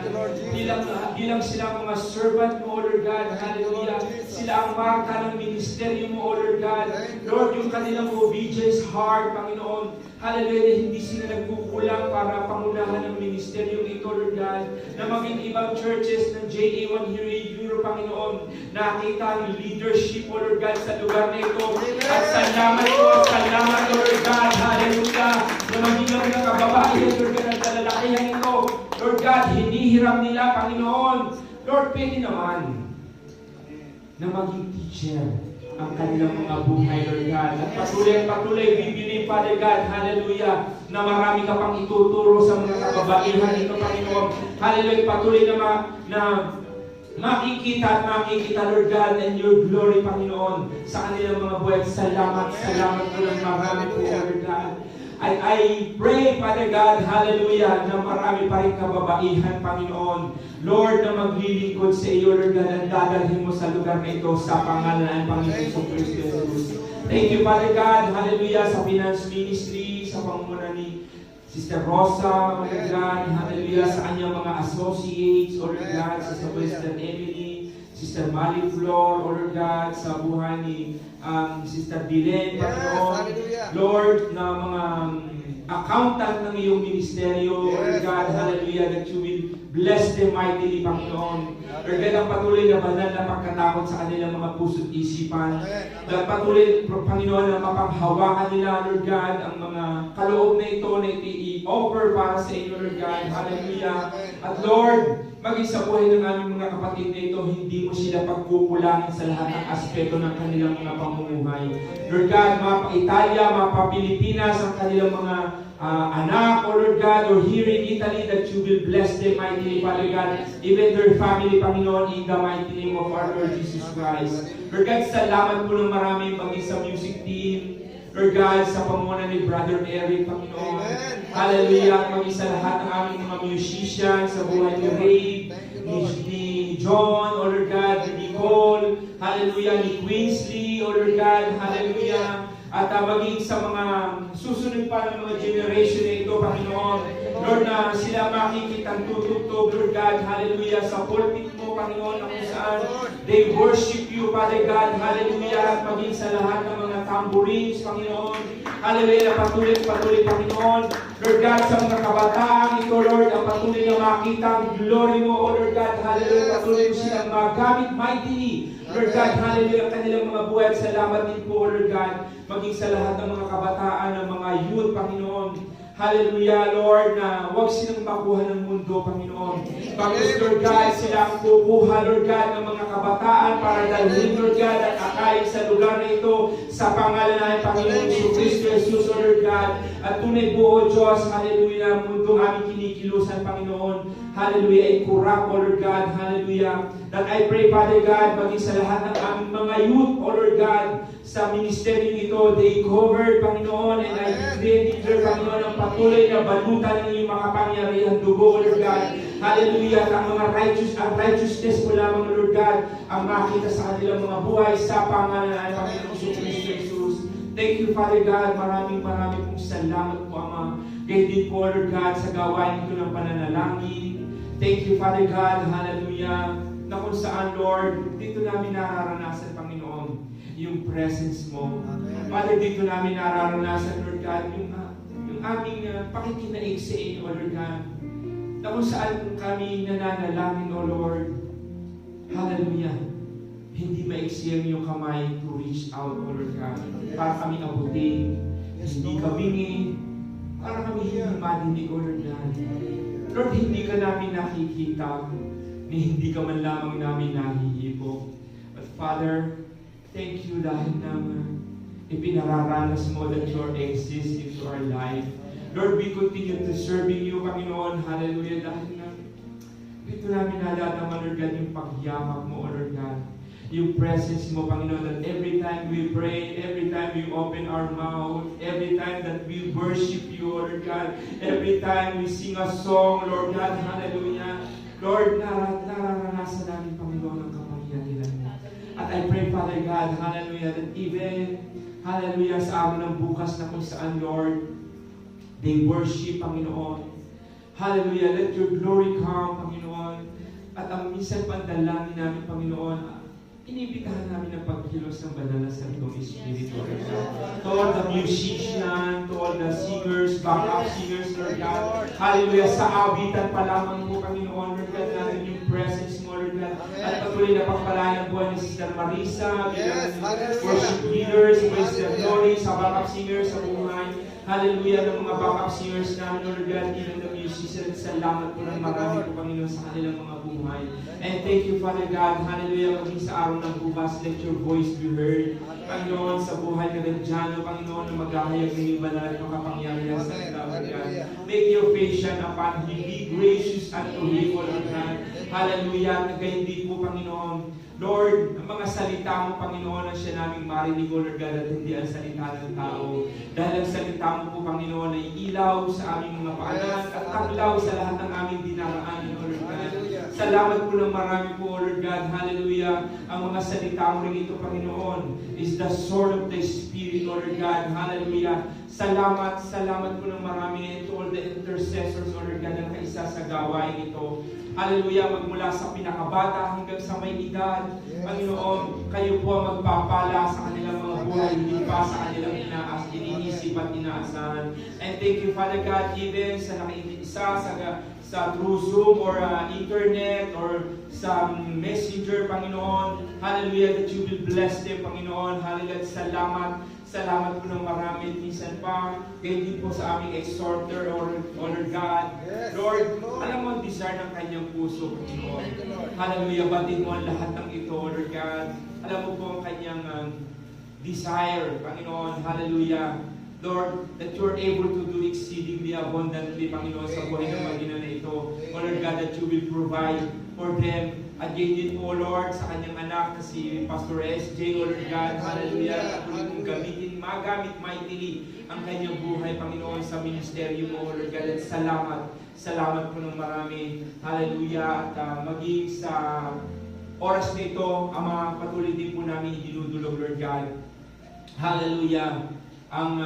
bilang sila mga servant mo, O Lord God, hallelujah, sila ang marka ng ministeryo mo, O Lord God, Lord, yung kanilang obedience heart, Panginoon, hallelujah, hindi sila nagkukulang para pangunahan ng ministeryo ito, Lord God, na maging ibang churches ng JA1 here in Europe, Panginoon, nakita ang leadership, O Lord God, sa lugar na ito. At salamat po, Lord God, hallelujah, na maging ang mga kababayan, Lord God, ang kalalakihan ito. Lord God, hinihiram nila, Panginoon. Lord, pwede naman na maging teacher ang kanilang mga buhay, Lord God. At patuloy, bibili, Father God, hallelujah, na marami ka pang ituturo sa mga kababaihan ito, Panginoon. Hallelujah, patuloy na makikita, Lord God, and your glory, Panginoon, sa kanilang mga buhay. Salamat po ng marami po, Lord God. I pray, Father God, hallelujah, na marami pa rin kababaihan, Panginoon. Lord, na maglilingkod sa iyo, Lord God, ang dadalhin mo sa lugar na ito sa pangalan ng Panginoon Jesucristo Jesus. Thank you, Father God, hallelujah, sa finance ministry, sa pangunguna ni Sister Rosa, O Lord God, hallelujah, sa kanyang mga associates, O Lord God, sa Western Emily, Sister Mali Flor, O Lord God, sa buhay ni Sister Dylan, Panginoon, Lord, na mga accountant ng iyong ministeryo, O Lord God, hallelujah, that you will bless them mightily, Panginoon. Lord God, ang patuloy na banal na pagkatakot sa kanilang mga puso't isipan. At patuloy, Panginoon, na mapanghawakan nila, Lord God, ang mga kaloob na ito na i-offer para sa inyo, Lord God. Hallelujah. At Lord, maging sa buhay ng aming mga kapatid na ito, hindi mo sila pagkukulangin sa lahat ng aspeto ng kanilang mga pamumuhay. Lord God, mapa-Italia, mapa-Pilipinas, ang kanilang mga anak, O Lord God, or here in Italy, that you will bless them mightily, Father God, even their family, Panginoon, in the mighty name of our Lord Jesus Christ. Lord God, salamat po ng marami maging sa music team, Lord God, sa pamumuno ni Brother Eric, Panginoon. Hallelujah, at maging sa lahat ng aming mga musicians, sa buhay ni Ray, ni John, O Lord God, ni Nicole, hallelujah, ni Queensley, O Lord God, hallelujah, at maging sa mga susunod pa ng mga generation na ito, Panginoon. Lord, na sila makikitang tutugtog, Lord God, hallelujah, sa pulpit mo, Panginoon, na kung saan they worship you, Father God, hallelujah, at maging sa lahat ng mga tambourines, Panginoon, hallelujah, patuloy, Panginoon, Lord God, sa mga kabataan ito, Lord, ang patuloy na makita ang glory mo, O Lord God, hallelujah, patuloy mo silang magamit mightily, Lord God, hallelujah, ang kanilang mga buhay. Salamat din po, Lord God, maging sa lahat ng mga kabataan, ng mga youth, Panginoon. Hallelujah, Lord, na huwag silang makuha ng mundo, Panginoon. Panginoon, Lord God, sila ang kukuha, Lord God, ng mga kabataan para dalhin, Lord God, at akayin sa lugar na ito sa pangalan ng Panginoon Jesucristo Jesus, O Lord God. At tunay buo, Diyos, hallelujah, mundong aming kinikilusan, Panginoon. Hallelujah, ay kurap, O Lord God, hallelujah. That I pray, Father God, maging sa lahat ng aming mga youth, O Lord God, sa ministeryo ito, they covered, Panginoon, and I declare, Panginoon, ang patuloy na balutan ng iyong makapangyarihan dugo, O Lord God. Hallelujah, at ang mga righteousness mo lamang, Lord God, ang makita sa kanilang mga buhay sa pangalan ng Panginoon Jesucristo Jesus. Thank you, Father God. Maraming pong salamat po, Ama. Kaya din po, Lord God, sa gawain ito ng pananalangin. Thank you, Father God. Hallelujah. Na kung saan, Lord, dito namin nararanasan, Panginoon, yung presence mo. Father, dito namin nararanasan, Lord God, yung aming pakikinaig sa inyo, Lord God. Na kung saan kami nananalangin, O Lord. Hallelujah. Hindi maiksi ang iyong kamay to reach out, O Lord God. Para kami abutin. Hindi kami para kami hindi madinig, O Lord God. Lord, hindi ka namin nakikita. Hindi ka man lamang namin nahihipo. But Father, thank you dahil naman ipinararanas mo that your exist into our life. Lord, we continue to serving you, Panginoon. Hallelujah. Dahil na dito namin nalalaman, Lord God, yung pagyamak mo, Lord God. Yung presence mo, Panginoon, that every time we pray, every time we open our mouth, every time that we worship you, Lord God, every time we sing a song, Lord God, hallelujah. Lord, nararanasan namin, Panginoon, ang kapangyarihan mo. At I pray, Father God, hallelujah, that even, hallelujah, sa araw ng bukas na kung saan, Lord, they worship, Panginoon. Hallelujah, let your glory come, Panginoon. At ang minsan pandalangin namin, Panginoon, inibitahan namin ang pagkilos ng banal na salitong Espiritu. To all the musicians, to all the singers, backup singers, Lord God. Hallelujah, sa awitan pa lamang mo, Panginoon, Lord God, natin yung presence mo, Lord God. At patuloy na pagpalayan ang buhay ni Sister Marisa, bilang worship leaders, praise the glory, sa backup singers, sa buhay. Hallelujah, ng mga backup singers namin, Lord God, even the musicians. Salamat po ng marami po, Panginoon, sa kanilang mga buhay. And thank you, Father God. Hallelujah, maging sa araw ng bukas, let your voice be heard. Panginoon, sa buhay ni Reggiano, Panginoon, na maghahayag ng iyong banal na kapangyarihan sa Lord God. Make your face shine upon him. Be gracious unto him, O Lord God. Hallelujah, nagkaindi po, Panginoon. Lord, ang mga salita mo, Panginoon, ang siya naming marinig, O Lord God, at hindi ang salita ng tao. Dahil ang salita mo po, Panginoon, ay ilaw sa aming mga paanan at taglaw sa lahat ng aming dinaraanan, O Lord God. Salamat po ng marami po, O Lord God. Hallelujah. Ang mga salita mo rin ito, Panginoon, is the sword of the Spirit, O Lord God. Hallelujah. Salamat po ng marami to all the intercessors, O Lord God, na kaisa sa gawain ito. Hallelujah, magmula sa pinakabata hanggang sa may edad. Panginoon, kayo po ang magpapala sa kanilang mga buhay, hindi pa sa kanilang iniisip at inaasahan. And thank you, Father God, even sa nakiisa sa through Zoom or internet or sa messenger, Panginoon. Hallelujah, that you will bless them, Panginoon. Hallelujah, salamat po ng marami. Minsan pa, kaya din po sa aming exhorter or Lord God. Lord, alam mo ang desire ng kanyang puso, Panginoon. Hallelujah, batid mo ang lahat ng ito, Lord God. Alam mo po ang kanyang desire, Panginoon. Hallelujah. Lord, that you are able to do exceedingly abundantly, Panginoon, sa buhay ng mag-ina na ito. O Lord God, that you will provide for them. At yun din po, Lord, sa kanyang anak na si Pastor SJ, O Lord God, hallelujah, patuloy mong magamit mightily ang kanyang buhay, Panginoon, sa ministeryo mo, O Lord God. At salamat po ng marami, hallelujah, at maging sa oras na ito, Ama, patuloy din po namin dinudulog, Lord God. Hallelujah. Ang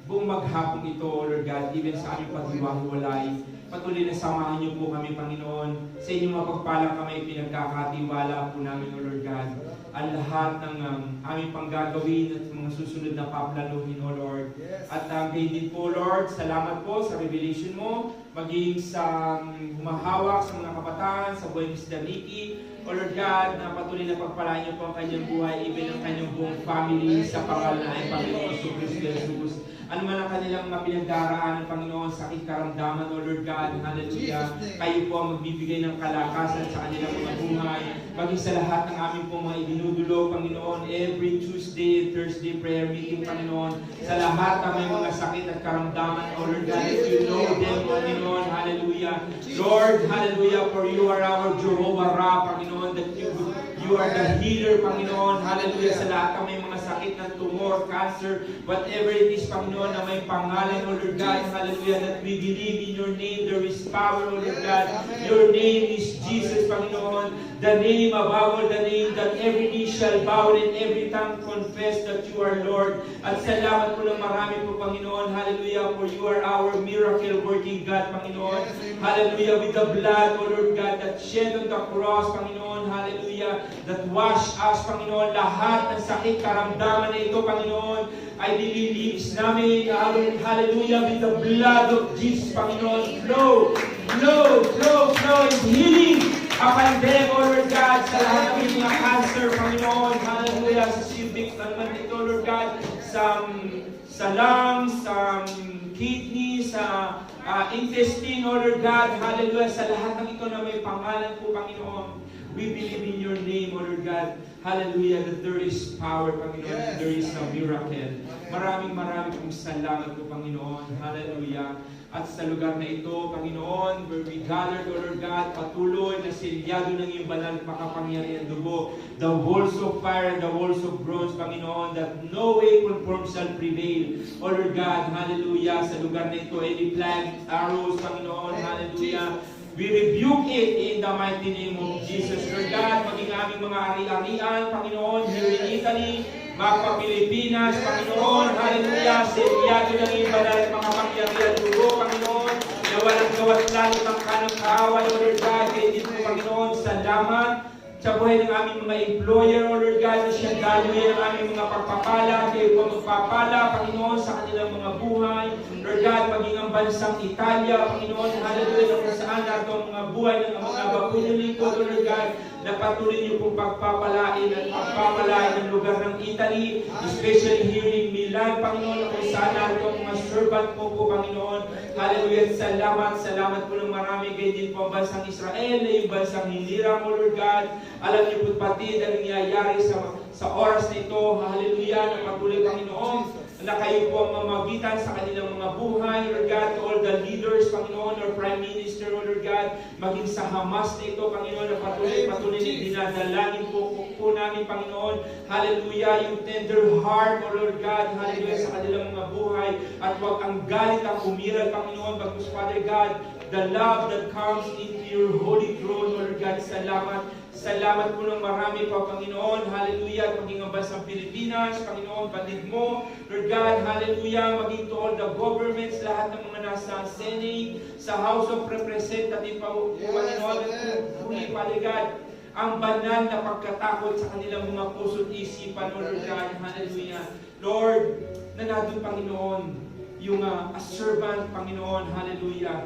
buong maghapong ito, Lord God, even sa aming paghiwa-hiwalay, patuloy na samahan niyo po kami, Panginoon. Sa inyong mapagpalang kami, pinagkakatiwala po namin, O Lord God. Ang lahat ng aming panggagawin at mga susunod na paplanuhin, O Lord. At kayo din po, Lord, salamat po sa revelation mo, maging sa humahawak sa mga kabataan, sa buhay ni Sister Nikki, O Lord God, na patuloy na pagpalain niyo po ang kanyang buhay, even ang kanyang buong family sa pangalan ng Panginoon Kristo Jesus. Ano man ang kanilang mga pinagdaraanan, Panginoon, sakit karamdaman, O Lord God, hallelujah. Kayo po ang magbibigay ng kalakasan sa kanilang mga buhay. Maging sa lahat ng aming po mga ibinudulo, Panginoon, every Tuesday and Thursday prayer meeting, Panginoon, sa lahat ng may mga sakit at karamdaman, O Lord God, that you know them, Panginoon, hallelujah. Lord, hallelujah, for you are our Jehovah Ra, Panginoon, that you are the healer, Panginoon, hallelujah, sa lahat ng may mga sakit sakit ng tumor, cancer, whatever it is, Panginoon, na may pangalan, O Lord God, hallelujah, that we believe in your name, there is power, O Lord God. Your name is Jesus, Panginoon, the name above all the name, that every knee shall bow and every tongue confess that you are Lord. At salamat po ng marami po, Panginoon, hallelujah, for you are our miracle-working God, Panginoon. Hallelujah, with the blood, O Lord God, that shed on the cross, Panginoon, hallelujah, that wash us, Panginoon, lahat ng sakit, karamdaman na ito, Panginoon, ay nililinis namin, hallelujah, with the blood of Jesus, Panginoon, flow in healing upon them, O Lord God, sa lahat ng mga cancer, Panginoon, hallelujah, sa civic naman ito, Lord God, sa lungs, sa kidney, sa intestine, O Lord God, hallelujah, sa lahat ng ito na may pangalan po, Panginoon. We believe in your name, O Lord God. Hallelujah, that there is power, Panginoon, and there is a miracle. Maraming pong salamat po, Panginoon. Hallelujah. At sa lugar na ito, Panginoon, where we gathered, O Lord God, patuloy na silyado ng iyong banal at makapangyarihan dugo, the walls of fire and the walls of bronze, Panginoon, that no weapon formed shall prevail. O Lord God, hallelujah, sa lugar na ito, any plague, arrows, Panginoon, hallelujah, we rebuke it in the mighty name of Jesus. Lord God, maging aming mga ari-arian, Panginoon, here in Italy, mga Pilipinas, Panginoon, hallelujah, silyado ng iyong banal at makapangyarihan dugo, Panginoon, na walang gawat lalo ng kanang kaaway, O Lord God, kaya din po, Panginoon, salamat sa buhay ng aming mga employer, O Lord God, na siya galuhin ang aming mga pagpapala, kayo po magpapala, Panginoon, sa kanilang mga buhay. Lord God, maging ang bansang Italia, Panginoon, hallelujah, na kung saan nato ang mga buhay ng mga bakulang lingkod, O Lord God, na patuloy niyo pong pagpapalain at pagpapalain ng lugar ng Italy, especially here in Milan, Panginoon, na kung saan nato ang mga servant mo po, Panginoon. Hallelujah, salamat po ng marami, kayo din po ang bansang Israel, na yung bansang Hinirang, O Lord God. Alam niyo po pati na nangyayari sa oras na ito, hallelujah, na patuloy, Panginoon, na kayo po ang mamagitan sa kanilang mga buhay, Lord God, to all the leaders, Panginoon, or Prime Minister, O Lord God, maging sa Hamas na ito, Panginoon, na patuloy na dinadalangin po namin, Panginoon, hallelujah, yung tender heart, O Lord God, hallelujah, sa kanilang mga buhay, at huwag ang galit ang umiral, Panginoon, bagkus, Father God, the love that comes into your holy throne, O Lord God, salamat po ng marami pa, Panginoon. Hallelujah. Maging ang bansang Pilipinas, Panginoon, batid mo. Lord God, hallelujah. Maging to all the governments, lahat ng mga nasa Senate, sa House of Representatives, Panginoon, at huli, Father God, ang banal na pagkatakot sa kanilang mga puso't isipan, O Lord God, hallelujah. Lord, na nandun, Panginoon, yung a servant, Panginoon, hallelujah,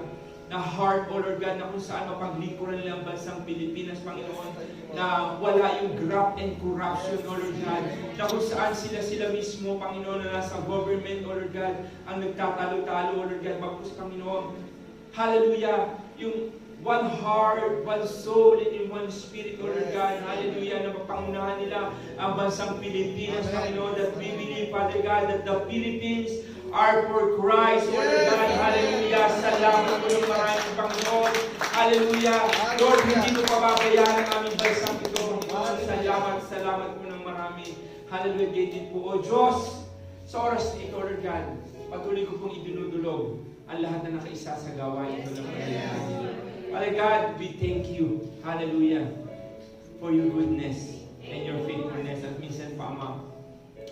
na heart, O Lord God, na kung saan mapaglikuran nila ang bansang Pilipinas, Panginoon, na wala yung graft and corruption, O Lord God, na kung saan sila mismo, Panginoon, na nasa government, O Lord God, ang nagtatalo-talo, O Lord God, bagkus, Panginoon, hallelujah, yung one heart, one soul, and in one spirit, O Lord God, hallelujah, na mapangunahan nila ang bansang Pilipinas, Panginoon, that we believe, Father God, that the Philippines are for Christ, O Lord God, hallelujah, salamat po ng maraming, Panginoon, hallelujah, Lord, hindi mo pababayaan ang aming bansang ito, Panginoon, salamat po ng marami, hallelujah, din po, O Diyos, sa oras na ito, Lord God, patuloy ko pong idinudulog ang lahat na nakaisa sa gawain ito ng Panginoon. Father God, we thank you, hallelujah, for your goodness and your faithfulness, at minsan pa, Ama,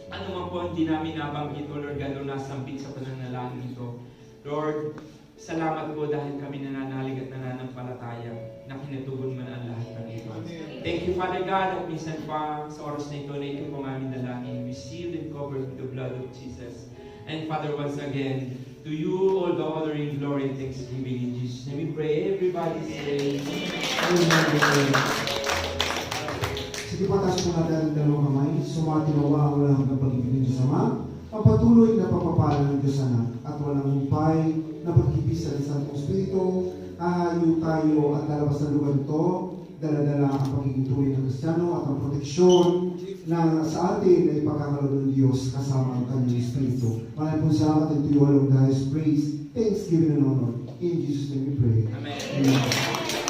ano man po hindi namin nabanggit, O Lord God, o nasambit sa pananalangin ito. Lord, salamat po dahil kami nananalig at nananampalataya na kinatugon man ang lahat ng ito. Thank you, Father God, at minsan pa sa oras na ito na ito po aming dalangin. We sealed and covered with the blood of Jesus. And Father, once again, to you all the honor and glory and thanksgiving in Jesus' name we pray. Everybody say, Amen. Sige, patas po natin ang dalawang kamay. Sumatinawa ang walang hanggang pag-ibig ng Diyos Ama, ang patuloy na pagpapala ng Diyos Anak, at walang humpay na pag-ibig ng Santong Espiritu. Ahayo tayo at lalabas ng lugar ito, dala-dala ang pagiging tunay ng Kristiyano at ang proteksyon na sa atin ay pagkakaroon ng Diyos kasama ang kanyang Espiritu. Maraming po salamat and to you all of the highest praise, thanksgiving and honor. In Jesus' name we pray. Amen. Amen.